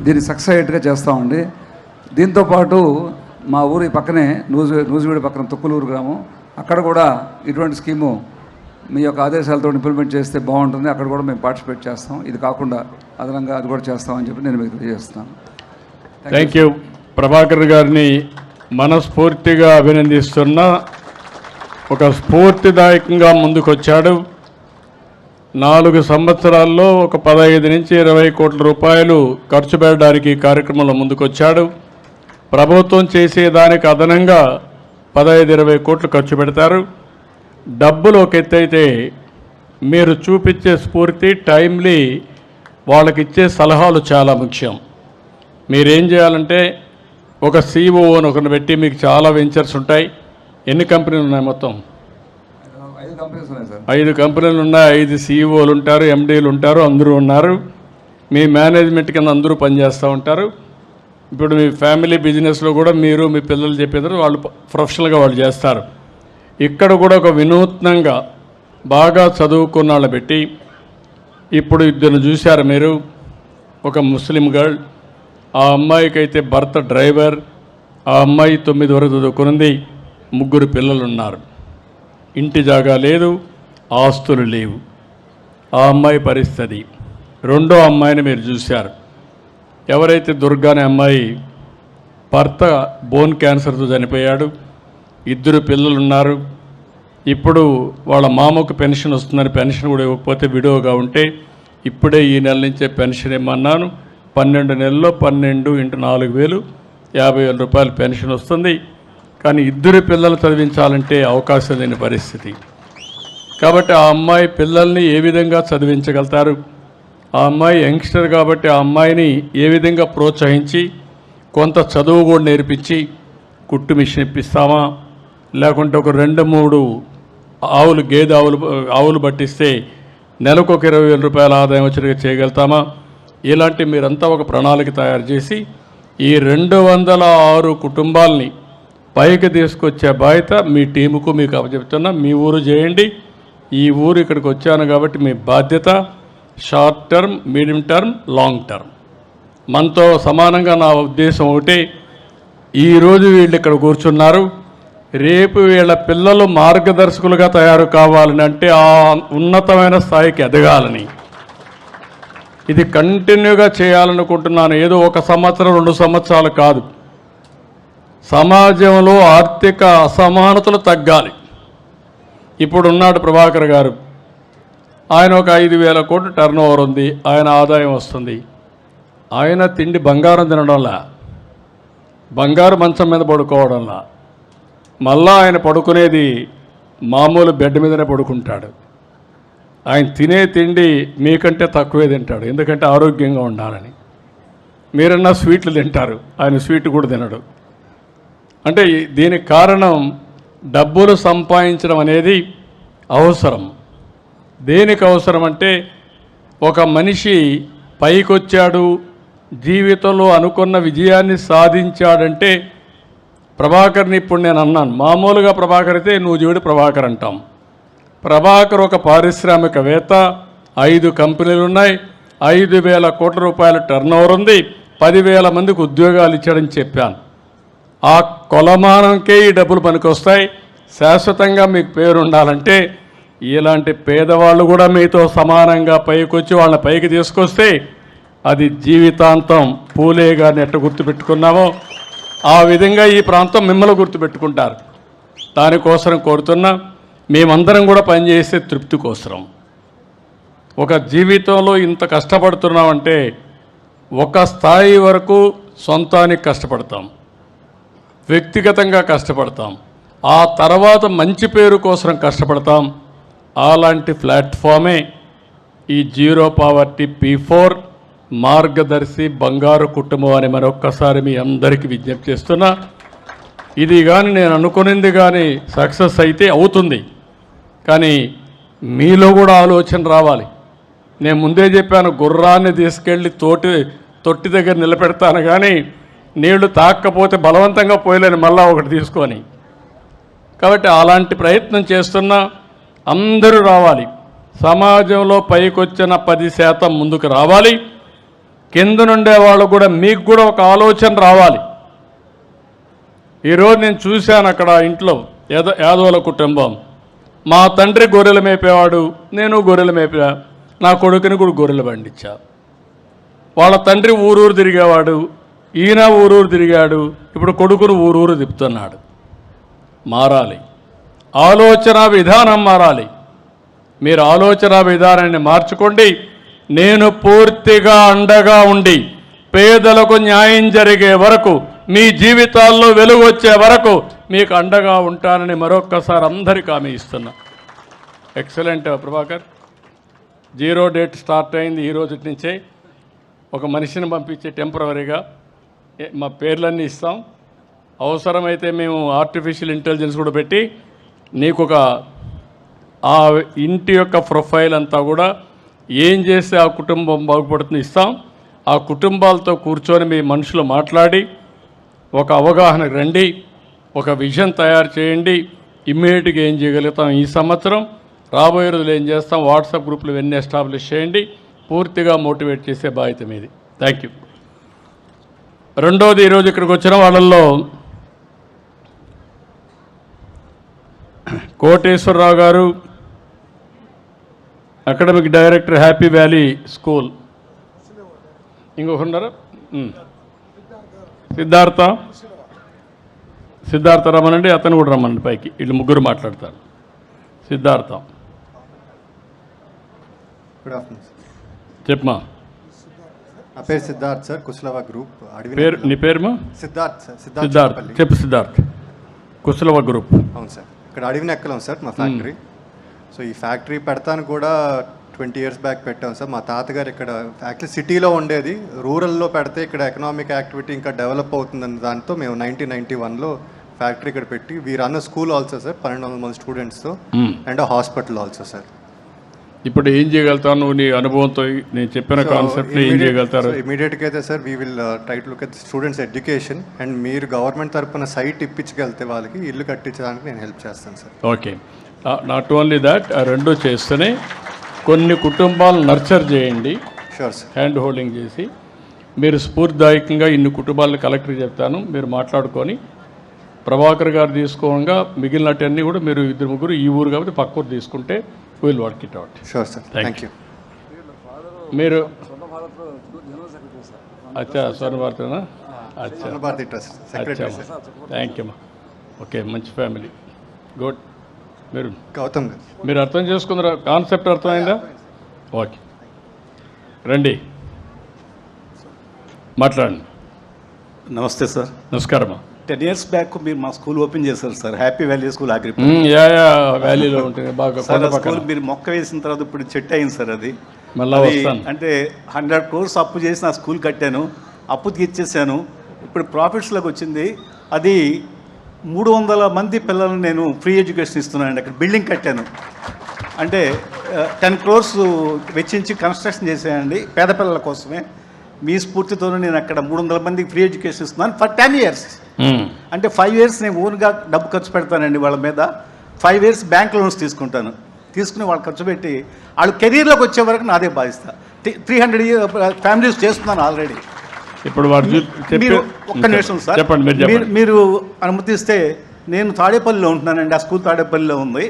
దీన్ని సక్సెస్గా చేస్తామండి. దీంతోపాటు మా ఊరి పక్కనే నూజివీడు పక్కన తొక్కులూరు గ్రామం, అక్కడ కూడా ఇటువంటి స్కీము మీ యొక్క ఆదేశాలతో ఇంప్లిమెంట్ చేస్తే బాగుంటుంది. అక్కడ కూడా మేము పార్టిసిపేట్ చేస్తాం. ఇది కాకుండా అదనంగా అది కూడా చేస్తామని చెప్పి నేను మీకు తెలియజేస్తున్నాను. Thank you. ప్రభాకర్ గారిని మనస్ఫూర్తిగా అభినందిస్తున్నా. ఒక స్ఫూర్తిదాయకంగా ముందుకొచ్చాడు. 4 సంవత్సరాల్లో ఒక 15 నుంచి 20 కోట్ల రూపాయలు ఖర్చు పెట్టడానికి కార్యక్రమంలో ముందుకొచ్చాడు. ప్రభుత్వం చేసేదానికి అదనంగా 15-20 కోట్లు ఖర్చు పెడతారు. డబ్బులు ఒక ఎత్తైతే మీరు చూపించే స్ఫూర్తి, టైమ్లీ వాళ్ళకిచ్చే సలహాలు చాలా ముఖ్యం. మీరేం చేయాలంటే ఒక COOని ఒకరిని పెట్టి, మీకు చాలా వెంచర్స్ ఉంటాయి. ఎన్ని కంపెనీలు ఉన్నాయి మొత్తం? 5 కంపెనీస్ ఉన్నాయి సార్. 5 కంపెనీలు ఉన్నాయి, 5 సీఈఓలు ఉంటారు, ఎండీలు ఉంటారు, అందరూ ఉన్నారు. మీ మేనేజ్మెంట్ కింద అందరూ పనిచేస్తూ ఉంటారు. ఇప్పుడు మీ ఫ్యామిలీ బిజినెస్లో కూడా మీరు మీ పిల్లలు చెప్పేదారు వాళ్ళు ప్రొఫెషనల్గా వాళ్ళు చేస్తారు. ఇక్కడ కూడా ఒక వినూత్నంగా బాగా చదువుకున్న వాళ్ళని పెట్టి, ఇప్పుడు ఇద్దరు చూశారు మీరు, ఒక ముస్లిం గర్ల్, ఆ అమ్మాయికి అయితే భర్త డ్రైవర్, ఆ అమ్మాయి 9 వరకు చదువుకున్నది, 3 పిల్లలు ఉన్నారు. ఇంటి జాగా లేదు, ఆస్తులు లేవు. ఆ అమ్మాయి పరిస్థితి. రెండో అమ్మాయిని మీరు చూశారు, ఎవరైతే దుర్గా అనే అమ్మాయి భర్త బోన్ క్యాన్సర్తో చనిపోయాడు, 2 పిల్లలు ఉన్నారు. ఇప్పుడు వాళ్ళ మామకు పెన్షన్ వస్తుందని పెన్షన్ కూడా ఇవ్వకపోతే విడోగా ఉంటే ఇప్పుడే ఈ నెల నుంచే పెన్షన్ ఇమ్మన్నాను. 12 నెలల్లో 12 × 4,000 50,000 రూపాయలు పెన్షన్ వస్తుంది. కానీ 2 పిల్లలు చదివించాలంటే అవకాశం లేని పరిస్థితి. కాబట్టి ఆ అమ్మాయి పిల్లల్ని ఏ విధంగా చదివించగలుగుతారు? ఆ అమ్మాయి యంగ్స్టర్ కాబట్టి ఆ అమ్మాయిని ఏ విధంగా ప్రోత్సహించి కొంత చదువు కూడా నేర్పించి కుట్టు మిషన్ ఇప్పిస్తామా, లేకుంటే ఒక 2-3 ఆవులు గేదె ఆవులు పట్టిస్తే నెలకు ఒక 20,000 రూపాయల ఆదాయం వచ్చేట్టుగా చేయగలుగుతామా? ఇలాంటి మీరంతా ఒక ప్రణాళిక తయారు చేసి ఈ 206 కుటుంబాలని పైకి తీసుకొచ్చే బాధ్యత మీ టీముకు మీకు అప్పచెప్తున్నా. మీ ఊరు చేయండి. ఈ ఊరు ఇక్కడికి వచ్చాను కాబట్టి మీ బాధ్యత short term, medium term, long term. మనతో సమానంగా నా ఉద్దేశం ఒకటి, ఈరోజు వీళ్ళు ఇక్కడ కూర్చున్నారు, రేపు వీళ్ళ పిల్లలు మార్గదర్శకులుగా తయారు కావాలని, అంటే ఆ ఉన్నతమైన స్థాయికి ఎదగాలని. ఇది కంటిన్యూగా చేయాలనుకుంటున్నాను. ఏదో 1 సంవత్సరం 2 సంవత్సరాలు కాదు. సమాజంలో ఆర్థిక అసమానతలు తగ్గాలి. ఇప్పుడు ఉన్నాడు ప్రభాకర్ గారు, ఆయన ఒక 5,000 కోట్లు టర్న్ ఓవర్ ఉంది, ఆయన ఆదాయం వస్తుంది. ఆయన తిండి బంగారం తినడంలా, బంగారు మంచం మీద పడుకోవడంలా, మళ్ళా ఆయన పడుకునేది మామూలు బెడ్ మీదనే పడుకుంటాడు. ఆయన తినే తిండి మీకంటే తక్కువే తింటాడు, ఎందుకంటే ఆరోగ్యంగా ఉండాలని. మీరన్నా స్వీట్లు తింటారు, ఆయన స్వీట్ కూడా తినడు. అంటే దీనికి కారణం డబ్బులు సంపాదించడం అనేది అవసరం. దేనికి అవసరం అంటే, ఒక మనిషి పైకొచ్చాడు, జీవితంలో అనుకున్న విజయాన్ని సాధించాడంటే, ప్రభాకర్ని ఇప్పుడు నేను అన్నాను, మామూలుగా ప్రభాకర్ అయితే నువ్వు చూడు ప్రభాకర్ అంటాం. ప్రభాకర్ ఒక పారిశ్రామికవేత్త, 5 కంపెనీలు ఉన్నాయి, 5,000 కోట్ల రూపాయల టర్న్ ఓవర్ ఉంది, 10,000 మందికి ఉద్యోగాలు ఇచ్చాడని చెప్పాను. ఆ కొలమానంకే ఈ డబ్బులు పనికొస్తాయి. శాశ్వతంగా మీకు పేరు ఉండాలంటే ఇలాంటి పేదవాళ్ళు కూడా మీతో సమానంగా పైకొచ్చి వాళ్ళని పైకి తీసుకొస్తే అది జీవితాంతం పూలే గారిని ఎట్ట గుర్తుపెట్టుకున్నామో ఆ విధంగా ఈ ప్రాంతం మిమ్మల్ని గుర్తుపెట్టుకుంటారు. దానికోసం కోరుతున్నా, మేమందరం కూడా పనిచేసే తృప్తి కోసరం. ఒక జీవితంలో ఇంత కష్టపడుతున్నామంటే ఒక స్థాయి వరకు సొంతానికి కష్టపడతాం, వ్యక్తిగతంగా కష్టపడతాం, ఆ తర్వాత మంచి పేరు కోసం కష్టపడతాం. అలాంటి ప్లాట్ఫామే ఈ జీరో పావర్టీ P4 మార్గదర్శి బంగారు కుటుంబం అని మరొక్కసారి మీ అందరికీ విజ్ఞప్తి చేస్తున్నా. ఇది కానీ నేను అనుకునింది కానీ సక్సెస్ అయితే అవుతుంది, కానీ మీలో కూడా ఆలోచన రావాలి. నేను ముందే చెప్పాను, గుర్రాన్ని తీసుకెళ్ళి తొట్టి దగ్గర నిలబెడతాను, కానీ నీళ్లు తాకపోతే బలవంతంగా పోయలేని మళ్ళా ఒకటి తీసుకొని. కాబట్టి అలాంటి ప్రయత్నం చేస్తున్నా. అందరూ రావాలి. సమాజంలో పైకొచ్చిన 10% ముందుకు రావాలి. కింద నుండే వాళ్ళు కూడా మీకు కూడా ఒక ఆలోచన రావాలి. ఈరోజు నేను చూశాను అక్కడ ఇంట్లో యాదవుల కుటుంబం, మా తండ్రి గొర్రెలు మేపేవాడు, నేను గొర్రెలు మేపా, నా కొడుకుని కూడా గొర్రెలు పండించా. వాళ్ళ తండ్రి ఊరూరు తిరిగేవాడు, ఈయన ఊరూరు తిరిగాడు, ఇప్పుడు కొడుకును ఊరూరు తిప్పుతున్నాడు. మారాలి, ఆలోచన విధానం మారాలి. మీరు ఆలోచన విధానాన్ని మార్చుకోండి. నేను పూర్తిగా అండగా ఉండి పేదలకు న్యాయం జరిగే వరకు, మీ జీవితాల్లో వెలుగు వచ్చే వరకు మీకు అండగా ఉంటానని మరొక్కసారి అందరికీ హామీ ఇస్తున్నా. ఎక్సలెంట్ ప్రభాకర్. 0 డేట్ స్టార్ట్ అయింది ఈ రోజు నుంచే. ఒక మనిషిని పంపించే టెంపరవరీగా మా పేర్లన్నీ ఇస్తాం. అవసరమైతే మేము ఆర్టిఫిషియల్ ఇంటెలిజెన్స్ కూడా పెట్టి నీకు ఒక ఆ ఇంటి యొక్క ప్రొఫైల్ అంతా కూడా ఏం చేస్తే ఆ కుటుంబం బాగుపడుతుంది ఇస్తాం. ఆ కుటుంబాలతో కూర్చొని మీ మనుషులు మాట్లాడి ఒక అవగాహన రండి, ఒక విజన్ తయారు చేయండి. ఇమ్మీడియట్గా ఏం చేయగలుగుతాం ఈ సంవత్సరం, రాబోయే రోజులు ఏం చేస్తాం, వాట్సాప్ గ్రూపులు ఇవన్నీ ఎస్టాబ్లిష్ చేయండి. పూర్తిగా మోటివేట్ చేసే బాధ్యత మీది. Thank you. రెండోది, ఈరోజు ఇక్కడికి వచ్చిన వాళ్ళల్లో Koteswararao garu, academic director, happy valley school. ఇంకొకరున్నారా? సిద్ధార్థ రమ్మనండి, అతను కూడా రమ్మనండి పైకి. వీళ్ళు ముగ్గురు మాట్లాడతారు. Siddhartha good afternoon sir. చెప్పమా. నా పేరు సిద్ధార్థ్ సార్, కుశలవ గ్రూప్. పేరు నీ పేరుమా? సిద్ధార్థ్ సార్. సిద్ధార్థ్ చెప్పు. సిద్ధార్థ్, కుశలవ గ్రూప్. అవును సార్. ఇక్కడ అడవిని ఎక్కలం సార్ మా ఫ్యాక్టరీ. సో ఈ ఫ్యాక్టరీ పెడతాను కూడా 20 years బ్యాక్ పెట్టాం సార్. మా తాతగారు ఇక్కడ యాక్చువల్లీ సిటీలో ఉండేది, రూరల్లో పెడితే ఇక్కడ ఎకనామిక్ యాక్టివిటీ ఇంకా డెవలప్ అవుతుందన్న దాంతో మేము 1991లో ఫ్యాక్టరీ ఇక్కడ పెట్టి we run school also sir, 1200 మంది స్టూడెంట్స్తో, అండ్ హాస్పిటల్ ఆల్సో సార్. ఇప్పుడు ఏం చేయగలుగుతావు నువ్వు నీ అనుభవంతో? నేను చెప్పిన కాన్సెప్ట్ ఏం చేయగలుగుతారు? ఇమీడియట్గా అయితే sir we will try to look at students education, and మీరు గవర్నమెంట్ తరఫున సైట్ ఇప్పించగలిగితే వాళ్ళకి ఇల్లు కట్టించడానికి నేను హెల్ప్ చేస్తాను sir. Okay, not only that, ఆ రెండు చేస్తేనే కొన్ని కుటుంబాలు నర్చర్ చేయండి. Sure sir. హ్యాండ్ హోల్డింగ్ చేసి మీరు స్ఫూర్తిదాయకంగా ఇన్ని కుటుంబాలను కలెక్టర్ చెప్తాను, మీరు మాట్లాడుకొని ప్రభాకర్ గారు తీసుకోగా మిగిలినటన్నీ కూడా మీరు ఇద్దరు ముగ్గురు ఈ ఊరు కాబట్టి పక్క ఊరు తీసుకుంటే will work it out. Sure sir. Thank you. మీరు అచ్చా స్వర్ణ భారతనా? అచ్చా, Bharathi trust secretary sir. Thank you అమ్మా. ఓకే, మంచి ఫ్యామిలీ, గుడ్. గౌతమ్ గారు మీరు అర్థం చేసుకున్నారా? కాన్సెప్ట్ అర్థమైందా? ఓకే, రండి మాట్లాడండి. నమస్తే సార్. నమస్కారమ్మా. 10 years బ్యాక్ మీరు మా స్కూల్ ఓపెన్ చేశారు సార్, హ్యాపీ వ్యాలీ స్కూల్ అగ్రి. యా వ్యాలీలో ఉంటుంది బాగా. సార్ ఆ స్కూల్ మీరు మొక్క వేసిన తర్వాత ఇప్పుడు చెట్టు అయింది సార్. అది మళ్ళీ వస్తాను. అంటే 100 crores అప్పు చేసి నా స్కూల్ కట్టాను, అప్పు తీర్చేసాను. ఇప్పుడు ప్రాఫిట్స్లోకి వచ్చింది. అది 300 మంది పిల్లలను నేను ఫ్రీ ఎడ్యుకేషన్ ఇస్తున్నానండి. అక్కడ బిల్డింగ్ కట్టాను. అంటే 10 crores వెచ్చించి కన్స్ట్రక్షన్ చేశానండి పేద పిల్లల కోసమే. మీ స్ఫూర్తితోనే నేను అక్కడ 300 మందికి ఫ్రీ ఎడ్యుకేషన్ ఇస్తున్నాను ఫర్ 10 years. అంటే 5 years నేను ఓన్గా డబ్బు ఖర్చు పెడతానండి వాళ్ళ మీద. 5 years బ్యాంక్ లోన్స్ తీసుకుంటాను. తీసుకుని వాళ్ళు ఖర్చు పెట్టి వాళ్ళు కెరీర్లోకి వచ్చే వరకు నాదే బాధిస్తా. 300 ఫ్యామిలీస్ చేస్తున్నాను ఆల్రెడీ. ఇప్పుడు మీరు ఒక్క నిమిషం సార్, మీరు అనుమతిస్తే, నేను తాడేపల్లిలో ఉంటున్నానండి. ఆ స్కూల్ తాడేపల్లిలో ఉంది.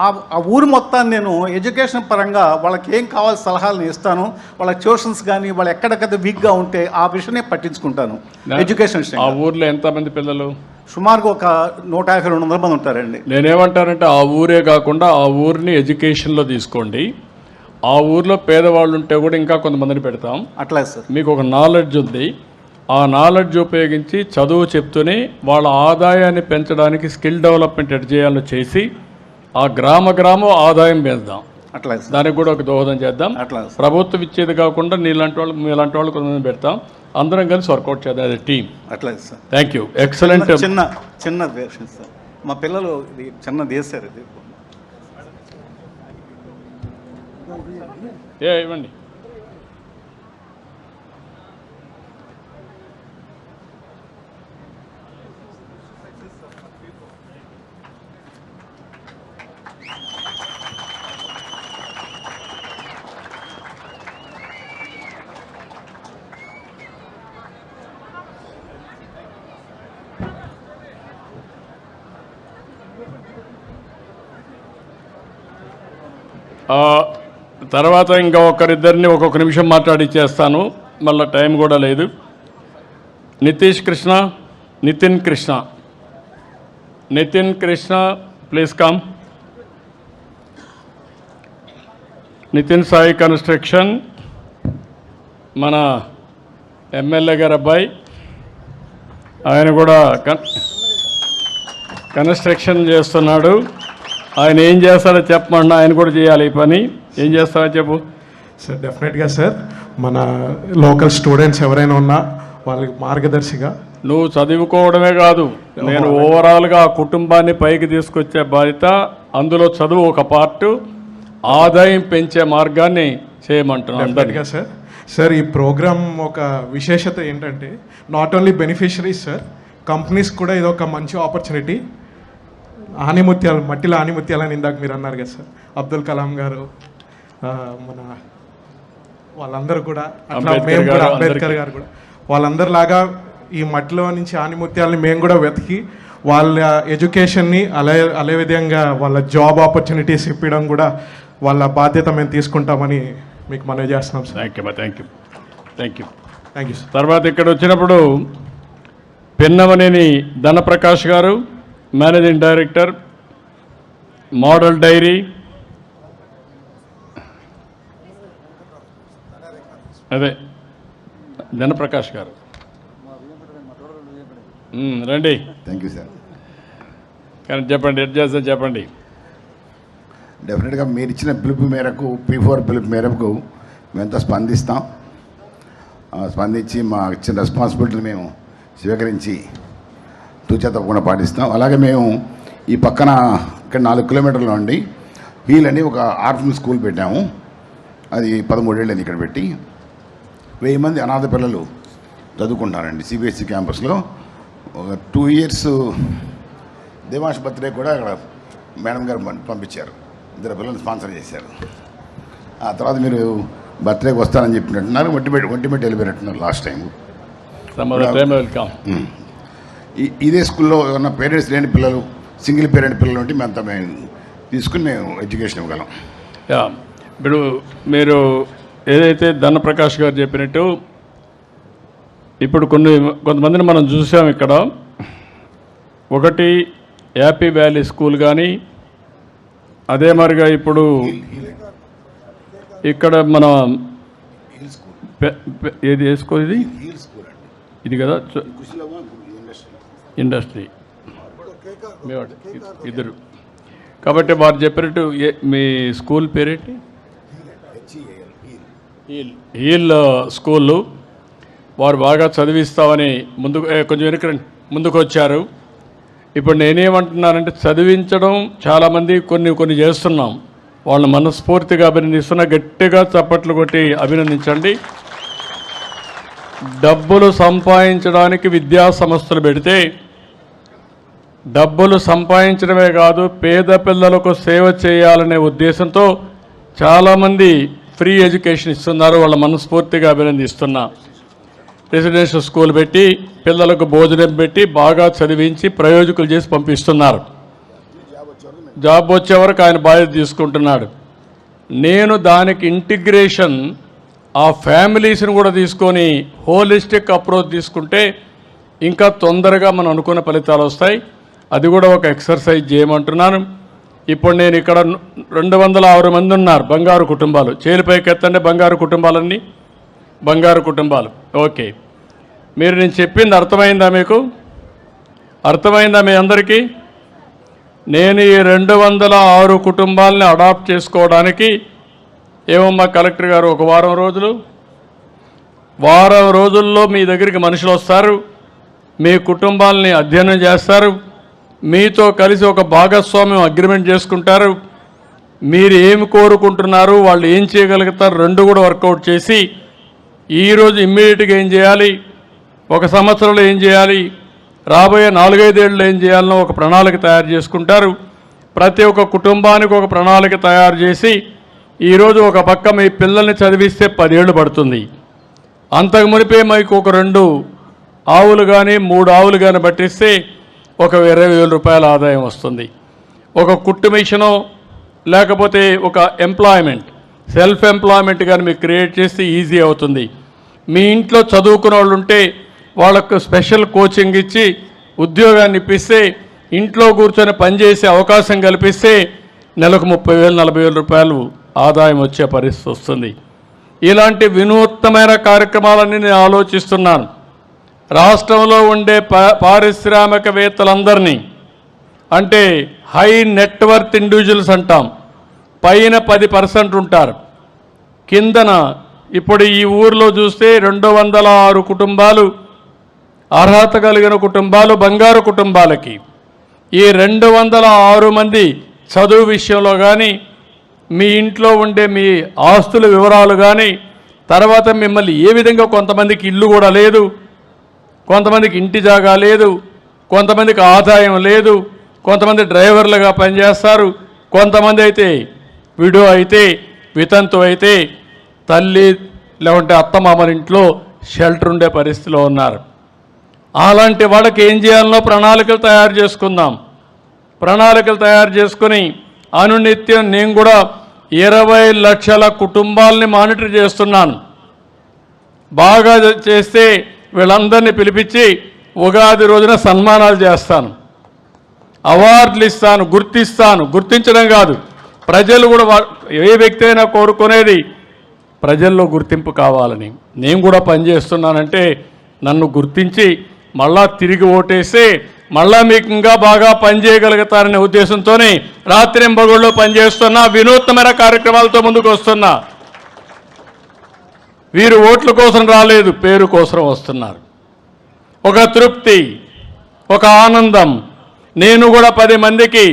ఆ ఊరు మొత్తాన్ని నేను ఎడ్యుకేషన్ పరంగా వాళ్ళకి ఏం కావాల్సిన సలహాలను ఇస్తాను. వాళ్ళ ట్యూషన్స్ కానీ వాళ్ళు ఎక్కడెక్కడ వీక్గా ఉంటే ఆ విషయమే పట్టించుకుంటాను. ఎడ్యుకేషన్ ఆ ఊర్లో ఎంతమంది పిల్లలు? సుమారుగా ఒక 150-200 మంది ఉంటారండి. నేనేమంటానంటే ఆ ఊరే కాకుండా ఆ ఊరిని ఎడ్యుకేషన్లో తీసుకోండి. ఆ ఊర్లో పేదవాళ్ళు ఉంటే కూడా ఇంకా కొంతమందిని పెడతాం. అట్లా సార్. మీకు ఒక నాలెడ్జ్ ఉంది, ఆ నాలెడ్జ్ ఉపయోగించి చదువు చెప్తూనే వాళ్ళ ఆదాయాన్ని పెంచడానికి స్కిల్ డెవలప్మెంట్ ఎడ్ చేయాలో చేసి ఆ గ్రామం ఆదాయం పెంచుదాం. అట్లా దానికి కూడా ఒక దోహదం చేద్దాం. అట్లా ప్రభుత్వం ఇచ్చేది కాకుండా మీలాంటి వాళ్ళు కొంతమంది పెడతాం. అందరం కలిసి వర్కౌట్ చేద్దాం అది టీమ్. అట్లా సార్. Thank you, excellent. చిన్న వేషన్ సార్. మా పిల్లలు ఇది చిన్నది వేస్తారు. ఇది ఇవ్వండి. తర్వాత ఇంకా ఒకరిద్దరిని ఒక్కొక్క నిమిషం మాట్లాడిచ్చేస్తాను, మళ్ళీ టైం కూడా లేదు. Nitin Krishna please come. Nitin Sai construction, మన ఎమ్మెల్యే గారు అబ్బాయి, ఆయన కూడా కన్స్ట్రక్షన్ చేస్తున్నాడు. ఆయన ఏం చేస్తాడో చెప్పమన్నా, ఆయన కూడా చేయాలి ఈ పని. ఏం చేస్తావో చెప్పు సార్. డెఫినెట్గా సార్, మన లోకల్ స్టూడెంట్స్ ఎవరైనా ఉన్నా వాళ్ళకి మార్గదర్శిగా. నువ్వు చదువుకోవడమే కాదు, నేను ఓవరాల్గా ఆ కుటుంబాన్ని పైకి తీసుకొచ్చే బాధ్యత అందులో చదువు ఒక పార్టు, ఆదాయం పెంచే మార్గాన్ని చేయమంటున్నాను అందరినీ. డెఫినెట్గా సార్. సార్ ఈ ప్రోగ్రామ్ ఒక విశేషత ఏంటంటే not only beneficiaries sir, companies కూడా ఇది ఒక మంచి ఆపర్చునిటీ. ఆనిముత్యాలు, మట్టిలో ఆనిముత్యాలు అని ఇందాక మీరు అన్నారు కదా సార్, అబ్దుల్ కలాం గారు, మన వాళ్ళందరూ కూడా అట్లా మేము కూడా అంబేద్కర్ గారు కూడా వాళ్ళందరిలాగా ఈ మట్టిలో నుంచి ఆనిముత్యాలని మేము కూడా వెతికి వాళ్ళ ఎడ్యుకేషన్ని అదే విధంగా వాళ్ళ జాబ్ ఆపర్చునిటీస్ ఇప్పించడం కూడా వాళ్ళ బాధ్యత మేము తీసుకుంటామని మీకు మనవి చేస్తున్నాం sir. Thank you. Thank you sir. తర్వాత ఇక్కడ వచ్చినప్పుడు పెన్నమనేని ధనప్రకాష్ గారు, మేనేజింగ్ డైరెక్టర్, మోడల్ డైరీ. అదే ధనప్రకాష్ గారు రండి. Thank you sir. కానీ చెప్పండి, ఎడ్ చేస్తే చెప్పండి. డెఫినెట్గా మీరు ఇచ్చిన పిలుపు మేరకు, P4 పిలుపు మేరకు మేమంతా స్పందిస్తాం. స్పందించి మా ఇచ్చిన రెస్పాన్సిబిలిటీని మేము స్వీకరించి తూచా తప్పకుండా పాటిస్తాం. అలాగే మేము ఈ పక్కన ఇక్కడ 4 కిలోమీటర్లో ఉండి హీల్ అని ఒక ఆర్ఫన్ స్కూల్ పెట్టాము. అది 13 ఏళ్ళని ఇక్కడ పెట్టి 1000 మంది అనాథ పిల్లలు చదువుకుంటారండి CBSE క్యాంపస్లో. ఒక 2 ఇయర్స్ దేవాంశ్ బర్త్డే కూడా అక్కడ మేడం గారు పంపించారు, 2 పిల్లలు స్పాన్సర్ చేశారు. ఆ తర్వాత మీరు బర్త్డేకి వస్తారని చెప్పినట్టున్నారు, ఒంటిమెట్టి వెళ్ళిపోయినట్టున్నారు లాస్ట్ టైం. ఇదే స్కూల్లో ఉన్న పేరెంట్స్ లేని పిల్లలు, సింగిల్ పేరెంట్ పిల్లలు ఉంటే మేము తీసుకుని మేము ఎడ్యుకేషన్ ఇవ్వగలం. ఇప్పుడు మీరు ఏదైతే ధనప్రకాష్ గారు చెప్పినట్టు ఇప్పుడు కొంతమందిని మనం చూసాం ఇక్కడ. ఒకటి హ్యాపీ వ్యాలీ స్కూల్ కానీ, అదే మరిగా ఇప్పుడు ఇక్కడ మన ఏది వేసుకో ఇది కదా ఇండస్ట్రీ ఇద్దరు. కాబట్టి వారు చెప్పినట్టు మీ స్కూల్ పేరేంటి? హీల్ స్కూళ్ళు. వారు బాగా చదివిస్తామని కొంచెం ముందుకు వచ్చారు. ఇప్పుడు నేనేమంటున్నానంటే చదివించడం చాలామంది కొన్ని చేస్తున్నాం, వాళ్ళని మనస్ఫూర్తిగా అభినందిస్తున్నా. గట్టిగా చప్పట్లు కొట్టి అభినందించండి. డబ్బులు సంపాదించడానికి విద్యా సంస్థలు పెడితే డబ్బులు సంపాదించడమే కాదు, పేద పిల్లలకు సేవ చేయాలనే ఉద్దేశంతో చాలామంది ఫ్రీ ఎడ్యుకేషన్ ఇస్తున్నారు. వాళ్ళ మనస్ఫూర్తిగా అభినందిస్తున్నా. రెసిడెన్షియల్ స్కూల్ పెట్టి పిల్లలకు భోజనం పెట్టి బాగా చదివించి ప్రయోజకులు చేసి పంపిస్తున్నారు. జాబ్ వచ్చే వరకు ఆయన బాధ్యత తీసుకుంటున్నాడు. నేను దానికి ఇంటిగ్రేషన్ ఆ ఫ్యామిలీస్ని కూడా తీసుకొని హోలిస్టిక్ అప్రోచ్ తీసుకుంటే ఇంకా తొందరగా మనం అనుకున్న ఫలితాలు వస్తాయి. అది కూడా ఒక ఎక్సర్సైజ్ చేయమంటున్నాను. ఇప్పుడు నేను ఇక్కడ 206 మంది ఉన్నారు బంగారు కుటుంబాలు. చేలిపైకి ఎత్తండి బంగారు కుటుంబాలన్నీ. బంగారు కుటుంబాలు. ఓకే, మీరు నేను చెప్పింది అర్థమైందా? మీకు అర్థమైందా మీ అందరికీ? నేను ఈ 206 కుటుంబాలని అడాప్ట్ చేసుకోవడానికి ఏమమ్మా కలెక్టర్ గారు, ఒక వారం రోజుల్లో మీ దగ్గరికి మనుషులు వస్తారు, మీ కుటుంబాలని అధ్యయనం చేస్తారు, మీతో కలిసి ఒక భాగస్వామ్యం అగ్రిమెంట్ చేసుకుంటారు. మీరు ఏమి కోరుకుంటున్నారు, వాళ్ళు ఏం చేయగలుగుతారు, 2 కూడా వర్కౌట్ చేసి ఈరోజు ఇమ్మీడియట్గా ఏం చేయాలి, 1 సంవత్సరంలో ఏం చేయాలి, రాబోయే 4-5 ఏళ్ళు ఏం చేయాలనో ఒక ప్రణాళిక తయారు చేసుకుంటారు. ప్రతి ఒక్క కుటుంబానికి ఒక ప్రణాళిక తయారు చేసి ఈరోజు ఒక పక్క మీ పిల్లల్ని చదివిస్తే 10 ఏళ్ళు పడుతుంది. అంతకు మునిపే మీకు ఒక 2 ఆవులు కానీ 3 ఆవులు కానీ పట్టిస్తే ఒక 20,000 రూపాయల ఆదాయం వస్తుంది. ఒక కుట్టు మిషనో లేకపోతే ఒక ఎంప్లాయ్మెంట్, సెల్ఫ్ ఎంప్లాయ్మెంట్ కానీ మీకు క్రియేట్ చేస్తే ఈజీ అవుతుంది. మీ ఇంట్లో చదువుకున్న వాళ్ళు ఉంటే వాళ్ళకు స్పెషల్ కోచింగ్ ఇచ్చి ఉద్యోగాన్ని ఇప్పిస్తే, ఇంట్లో కూర్చొని పనిచేసే అవకాశం కల్పిస్తే నెలకు 30,000-40,000 రూపాయలు ఆదాయం వచ్చే పరిస్థితి వస్తుంది. ఇలాంటి వినూత్నమైన కార్యక్రమాలన్నీ నేను ఆలోచిస్తున్నాను. రాష్ట్రంలో ఉండే పారిశ్రామికవేత్తలందరినీ, అంటే హై నెట్వర్త్ ఇండివిజువల్స్ అంటాం, పైన 10% ఉంటారు, కిందన ఇప్పుడు ఈ ఊరిలో చూస్తే 206 కుటుంబాలు అర్హత కలిగిన కుటుంబాలు బంగారు కుటుంబాలకి. ఈ 206 మంది చదువు విషయంలో కానీ, మీ ఇంట్లో ఉండే మీ ఆస్తుల వివరాలు కానీ, తర్వాత మిమ్మల్ని ఏ విధంగా, కొంతమందికి ఇల్లు కూడా లేదు, కొంతమందికి ఇంటి జాగా లేదు, కొంతమందికి ఆదాయం లేదు, కొంతమంది డ్రైవర్లుగా పనిచేస్తారు, కొంతమంది అయితే విడో అయితే, వితంతు అయితే, తల్లి లేకుంటే అత్తమామల ఇంట్లో షెల్టర్ ఉండే పరిస్థితిలో ఉన్నారు. అలాంటి వాళ్ళకి ఏం చేయాలనో ప్రణాళికలు తయారు చేసుకుందాం. ప్రణాళికలు తయారు చేసుకుని అనునిత్యం నేను కూడా 20 లక్షల కుటుంబాలని మానిటర్ చేస్తున్నాను. బాగా చేస్తే వీళ్ళందరినీ పిలిపించి ఉగాది రోజున సన్మానాలు చేస్తాను, అవార్డులు ఇస్తాను, గుర్తిస్తాను. గుర్తించడం కాదు, ప్రజలు కూడా ఏ వ్యక్తి అయినా కోరుకునేది ప్రజల్లో గుర్తింపు కావాలని. నేను కూడా పనిచేస్తున్నానంటే నన్ను గుర్తించి మళ్ళా తిరిగి ఓటేస్తే మళ్ళా మీకు ఇంకా బాగా పనిచేయగలుగుతారనే ఉద్దేశంతోనే రాత్రింబగళ్ళు పనిచేస్తున్నా, వినూత్నమైన కార్యక్రమాలతో ముందుకు వస్తున్నా. వీరు ఓట్ల కోసం రాలేదు, పేరు కోసం వస్తున్నారు. ఒక తృప్తి, ఒక ఆనందం. నేను కూడా 10 మందికి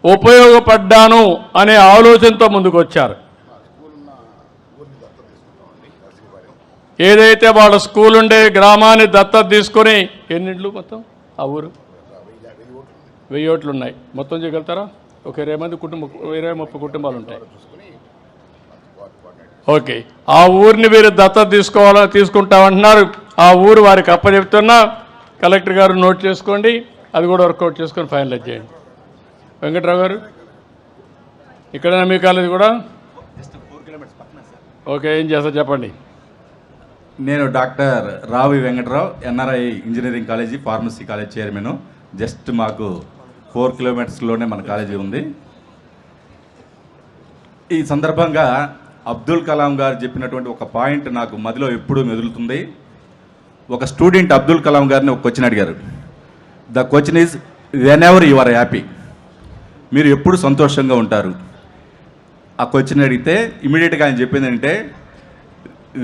ఉపయోగపడ్డాను అనే ఆలోచనతో ముందుకు వచ్చారు. ఏదైతే వాళ్ళ స్కూల్ ఉండే గ్రామాన్ని దత్తత తీసుకొని, ఎన్నింట్లు మొత్తం ఆ ఊరు 1000 ఓట్లు ఉన్నాయి. మొత్తం చేయగలుగుతారా? ఒక 20 మంది కుటుంబం, 20-30 కుటుంబాలు ఉంటాయి. ఓకే, ఆ ఊరిని వీరు దత్తత తీసుకుంటామంటున్నారు. ఆ ఊరు వారికి అప్పచెప్తున్నా. కలెక్టర్ గారు నోట్ చేసుకోండి, అది కూడా వర్కౌట్ చేసుకొని ఫైనలైజ్ చేయండి. వెంకట్రావు గారు, ఇక్కడైనా మీ కాలేజీ కూడా? ఓకే, ఏం చేస్తా చెప్పండి. నేను డాక్టర్ రావి Venkatrao, NRI engineering college, pharmacy college chairman. Just మాకు 4 కిలోమీటర్స్లోనే మన కాలేజీ ఉంది. ఈ సందర్భంగా అబ్దుల్ కలాం గారు చెప్పినటువంటి ఒక పాయింట్ నాకు మదిలో ఎప్పుడూ మెదులుతుంది. ఒక స్టూడెంట్ అబ్దుల్ కలాం గారిని ఒక క్వశ్చన్ అడిగారు. The question is whenever you are happy, మీరు ఎప్పుడు సంతోషంగా ఉంటారు? ఆ క్వశ్చన్ అడిగితే ఇమీడియట్గా ఆయన చెప్పింది ఏంటంటే,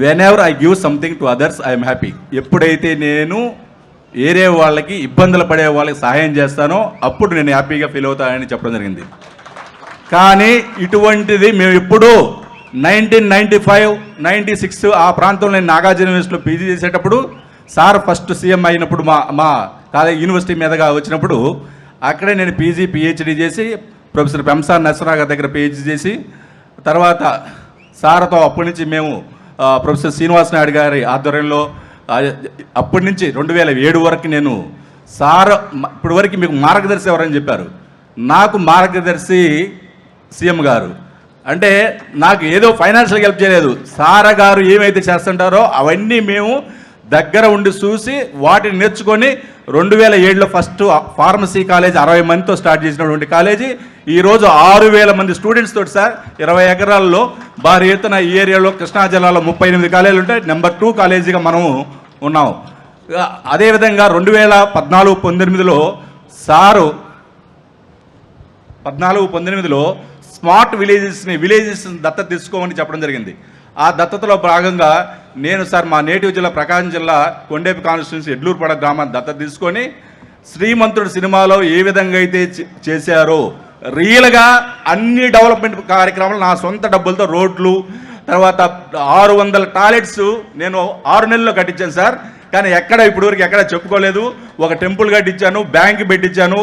when ever I give something to others I'm happy. ఎప్పుడైతే నేను ఏరే వాళ్ళకి, ఇబ్బందులు పడే వాళ్ళకి సహాయం చేస్తానో అప్పుడు నేను హ్యాపీగా ఫీల్ అవుతానని చెప్పడం జరిగింది. కానీ ఇటువంటిది మేము ఎప్పుడూ 1995, 96 ఆ ప్రాంతంలో నేను నాగార్జున యూనివర్సిటీలో పీజీ చేసేటప్పుడు, సార్ ఫస్ట్ సీఎం అయినప్పుడు మా కాలేజ్ యూనివర్సిటీ మీదగా వచ్చినప్పుడు అక్కడే నేను పీజీ పిహెచ్డీ చేసి ప్రొఫెసర్ పెంసార్ నరసరావు గారి దగ్గర పిహెచ్డీ చేసి, తర్వాత సార్తో అప్పటి నుంచి మేము ప్రొఫెసర్ శ్రీనివాస్ నాయుడు గారి ఆధ్వర్యంలో అప్పటి నుంచి 2007 వరకు నేను సార్ ఇప్పటి వరకు మీకు మార్గదర్శి ఎవరని చెప్పారు. నాకు మార్గదర్శి సీఎం గారు. అంటే నాకు ఏదో ఫైనాన్షియల్గా హెల్ప్ చేయలేదు, సారా గారు ఏమైతే చేస్తుంటారో అవన్నీ మేము దగ్గర ఉండి చూసి వాటిని నేర్చుకొని 2007లో ఫస్ట్ ఫార్మసీ కాలేజ్ 60 మందితో స్టార్ట్ చేసినటువంటి కాలేజీ ఈరోజు 6000 మంది స్టూడెంట్స్ తోటి సార్ 20 ఎకరాల్లో భారీ ఎత్తున ఈ ఏరియాలో కృష్ణా జిల్లాలో 38 కాలేజీలు ఉంటాయి. నెంబర్ 2 కాలేజీగా మనము ఉన్నాము. అదేవిధంగా 2014-19లో సారు 14-19లో స్మార్ట్ విలేజెస్ దత్తత తీసుకోమని చెప్పడం జరిగింది. ఆ దత్తతలో భాగంగా నేను సార్ మా నేటివ్ జిల్లా ప్రకాశం జిల్లా కొండేపి కాన్స్టిట్యున్సీ ఎడ్లూరుపాడ గ్రామాన్ని దత్తత తీసుకొని శ్రీమంతుడు సినిమాలో ఏ విధంగా అయితే చేశారో రియల్గా అన్ని డెవలప్మెంట్ కార్యక్రమాలు నా సొంత డబ్బులతో రోడ్లు, తర్వాత 600 టాయిలెట్స్ నేను 6 నెలల్లో కట్టించాను సార్. కానీ ఎక్కడ ఇప్పటివరకు ఎక్కడ చెప్పుకోలేదు. ఒక టెంపుల్ కట్టించాను, బ్యాంక్ పెట్టించాను,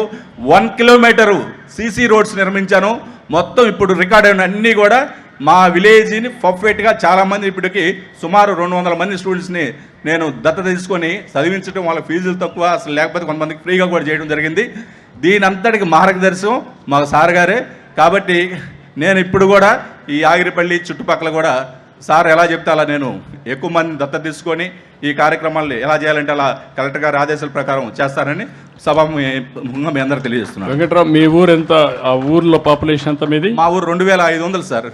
1 కిలోమీటరు సీసీ రోడ్స్ నిర్మించాను. మొత్తం ఇప్పుడు రికార్డ్ అయిన అన్నీ కూడా మా విలేజ్ని పర్ఫెక్ట్గా చాలామంది ఇప్పటికి సుమారు 200 మంది స్టూడెంట్స్ని నేను దత్తత తీసుకొని చదివించడం, వాళ్ళ ఫీజులు తక్కువ అసలు లేకపోతే కొంతమందికి ఫ్రీగా కూడా చేయడం జరిగింది. దీని అంతటికి మార్గదర్శనం మా సార్ గారే. కాబట్టి నేను ఇప్పుడు కూడా ఈ ఆగిరిపల్లి చుట్టుపక్కల కూడా సార్ ఎలా చెప్తే అలా నేను ఎక్కువ మంది దత్తత తీసుకొని ఈ కార్యక్రమాలు ఎలా చేయాలంటే అలా కలెక్టర్ గారి ఆదేశాల ప్రకారం చేస్తారని సభాముఖంగా మీ అందరికి తెలియజేస్తున్నాను. వెంకట్రావు, మీ ఊరు ఎంత? ఆ ఊర్లో పాపులేషన్ ఎంత మీది? మా ఊరు 2500 సార్.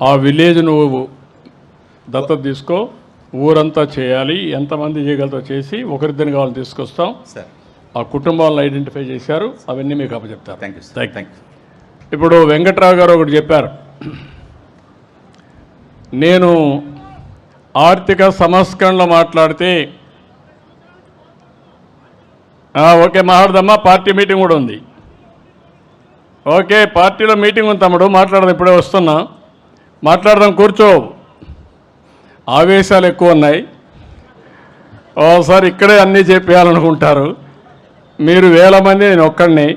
ఆ విలేజ్ నువ్వు దత్తత తీసుకో, ఊరంతా చేయాలి. ఎంతమంది చేయగలతో చేసి ఒకరిద్దరిని కావాలని తీసుకొస్తాం సార్. ఆ కుటుంబాలను ఐడెంటిఫై చేశారు, అవన్నీ మీకు అప్పచెప్తారు. Thank you. Thank you. ఇప్పుడు వెంకట్రావు గారు ఒకటి చెప్పారు, నేను ఆర్థిక సంస్కరణలో మాట్లాడితే ఓకే మాట్లాడదమ్మా, పార్టీ మీటింగ్ కూడా ఉంది. ఓకే, పార్టీలో మీటింగ్ ఉంది తమ్ముడు, మాట్లాడదాం. ఇప్పుడే వస్తున్నా, మాట్లాడదాం. కూర్చో. ఆవేశాలు ఎక్కువ ఉన్నాయి. ఓసారి ఇక్కడే అన్నీ చెప్పేయాలనుకుంటారు. మీరు వేల మంది, నేను ఒక్కడిని,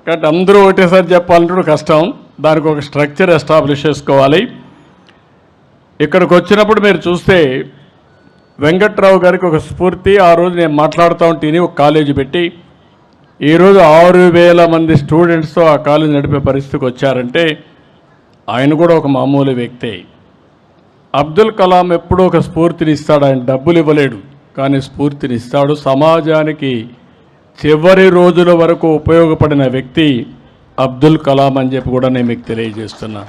కాబట్టి అందరూ ఒకటేసారి చెప్పాలంటే కష్టం. దానికి ఒక స్ట్రక్చర్ ఎస్టాబ్లిష్ చేసుకోవాలి. ఇక్కడికి వచ్చినప్పుడు మీరు చూస్తే వెంకట్రావు గారికి ఒక స్ఫూర్తి. ఆ రోజు నేను మాట్లాడుతూ ఉంటేని ఒక కాలేజీ పెట్టి ఈరోజు 6,000 మంది స్టూడెంట్స్తో ఆ కాలేజీ నడిపే పరిస్థితికి వచ్చారంటే ఆయన కూడా ఒక మామూలు వ్యక్తే. అబ్దుల్ కలాం ఎప్పుడూ ఒక స్ఫూర్తిని ఇస్తాడు. ఆయన డబ్బులు ఇవ్వలేడు, కానీ స్ఫూర్తిని ఇస్తాడు. సమాజానికి చివరి రోజుల వరకు ఉపయోగపడిన వ్యక్తి అబ్దుల్ కలాం అని చెప్పి కూడా నేను మీకు తెలియజేస్తున్నా.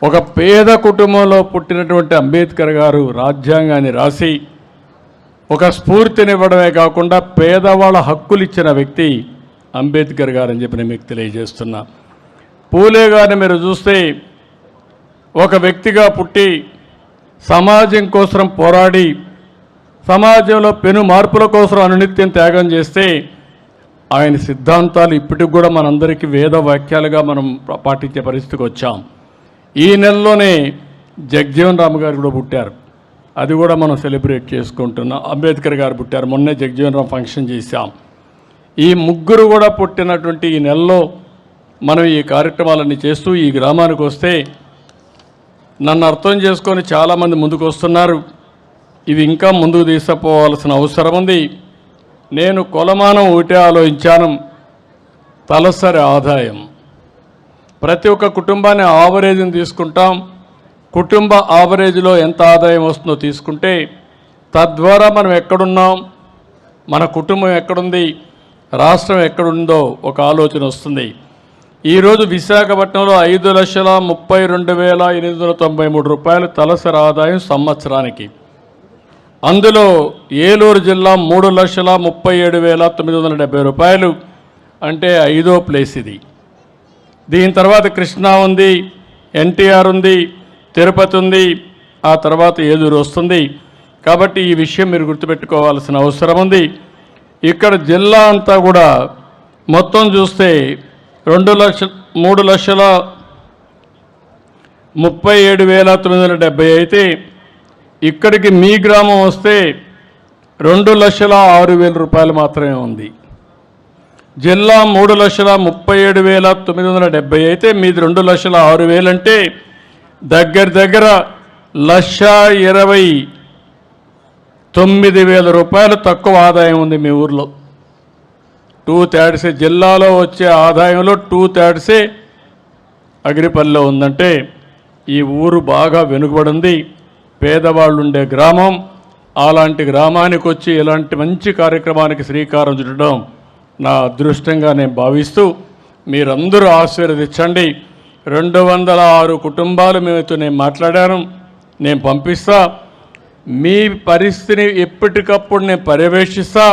ఒక పేద కుటుంబంలో పుట్టినటువంటి అంబేద్కర్ గారు రాజ్యాంగాన్ని రాసి ఒక స్ఫూర్తినివ్వడమే కాకుండా పేదవాళ్ళ హక్కులు ఇచ్చిన వ్యక్తి అంబేద్కర్ గారు అని చెప్పి నేను మీకు తెలియజేస్తున్నా. పూలే గారిని మీరు చూస్తే ఒక వ్యక్తిగా పుట్టి సమాజం కోసం పోరాడి సమాజంలో పెను మార్పుల కోసం అనునిత్యం త్యాగం చేస్తే ఆయన సిద్ధాంతాలు ఇప్పటికి కూడా మనందరికీ వేద వాక్యాలుగా మనం పాటించే పరిస్థితికి వచ్చాం. ఈ నెలలోనే జగ్జీవన్ రామ్ గారు కూడా పుట్టారు. అది కూడా మనం సెలబ్రేట్ చేసుకుంటున్నాం. అంబేద్కర్ గారు పుట్టారు, మొన్నే జగ్జీవన్ రామ్ ఫంక్షన్ చేశాం. ఈ ముగ్గురు కూడా పుట్టినటువంటి ఈ నెలలో మనం ఈ కార్యక్రమాలన్నీ చేస్తూ ఈ గ్రామానికి వస్తే నన్ను అర్థం చేసుకొని చాలామంది ముందుకు వస్తున్నారు. ఇవి ఇంకా ముందుకు తీసుకుపోవాల్సిన అవసరం ఉంది. నేను కొలమానం ఒకటే ఆలోచించాను, తలసరి ఆదాయం. ప్రతి ఒక్క కుటుంబాన్ని ఆవరేజ్ని తీసుకుంటాం. కుటుంబ ఆవరేజ్లో ఎంత ఆదాయం వస్తుందో తీసుకుంటే తద్వారా మనం ఎక్కడున్నాం, మన కుటుంబం ఎక్కడుంది, రాష్ట్రం ఎక్కడుందో ఒక ఆలోచన వస్తుంది. ఈరోజు విశాఖపట్నంలో 5,32,893 రూపాయలు తలసరి ఆదాయం సంవత్సరానికి. అందులో ఏలూరు జిల్లా 3,37,970 రూపాయలు, అంటే 5వ ప్లేస్ ఇది. దీని తర్వాత కృష్ణా ఉంది, ఎన్టీఆర్ ఉంది, తిరుపతి ఉంది, ఆ తర్వాత ఏలూరు వస్తుంది. కాబట్టి ఈ విషయం మీరు గుర్తుపెట్టుకోవాల్సిన అవసరం ఉంది. ఇక్కడ జిల్లా అంతా కూడా మొత్తం చూస్తే 2,37,970 అయితే ఇక్కడికి మీ గ్రామం వస్తే 2,06,000 రూపాయలు మాత్రమే ఉంది. జిల్లా 3,37,970 అయితే మీది 2,06,000 అంటే దగ్గర 1,29,000 రూపాయలు తక్కువ ఆదాయం ఉంది మీ ఊర్లో. 2/3 జిల్లాలో వచ్చే ఆదాయంలో 2/3 అగిరిపల్లిలో ఉందంటే ఈ ఊరు బాగా వెనుకబడింది, పేదవాళ్ళు ఉండే గ్రామం. అలాంటి గ్రామానికి వచ్చి ఇలాంటి మంచి కార్యక్రమానికి శ్రీకారం చుట్టడం నా అదృష్టంగా నేను భావిస్తూ మీరందరూ ఆశీర్వదించండి. 206 కుటుంబాలు మీతో నేను మాట్లాడాను, నేను పంపిస్తా. మీ పరిస్థితిని ఎప్పటికప్పుడు నేను పర్యవేక్షిస్తా,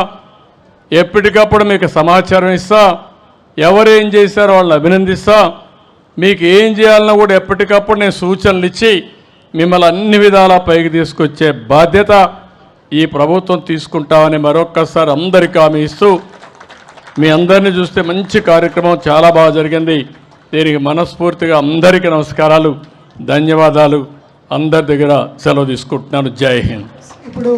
ఎప్పటికప్పుడు మీకు సమాచారం ఇస్తా, ఎవరు ఏం చేశారో వాళ్ళని అభినందిస్తా. మీకు ఏం చేయాలన్నా కూడా ఎప్పటికప్పుడు నేను సూచనలు ఇచ్చి మిమ్మల్ని అన్ని విధాలా పైకి తీసుకొచ్చే బాధ్యత ఈ ప్రభుత్వం తీసుకుంటామని మరొక్కసారి అందరికీ హామీ ఇస్తూ, మీ అందరినీ చూస్తే మంచి కార్యక్రమం చాలా బాగా జరిగింది. దీనికి మనస్ఫూర్తిగా అందరికీ నమస్కారాలు, ధన్యవాదాలు. అందరి దగ్గర సెలవు తీసుకుంటున్నాను. జై హింద్. ఇప్పుడు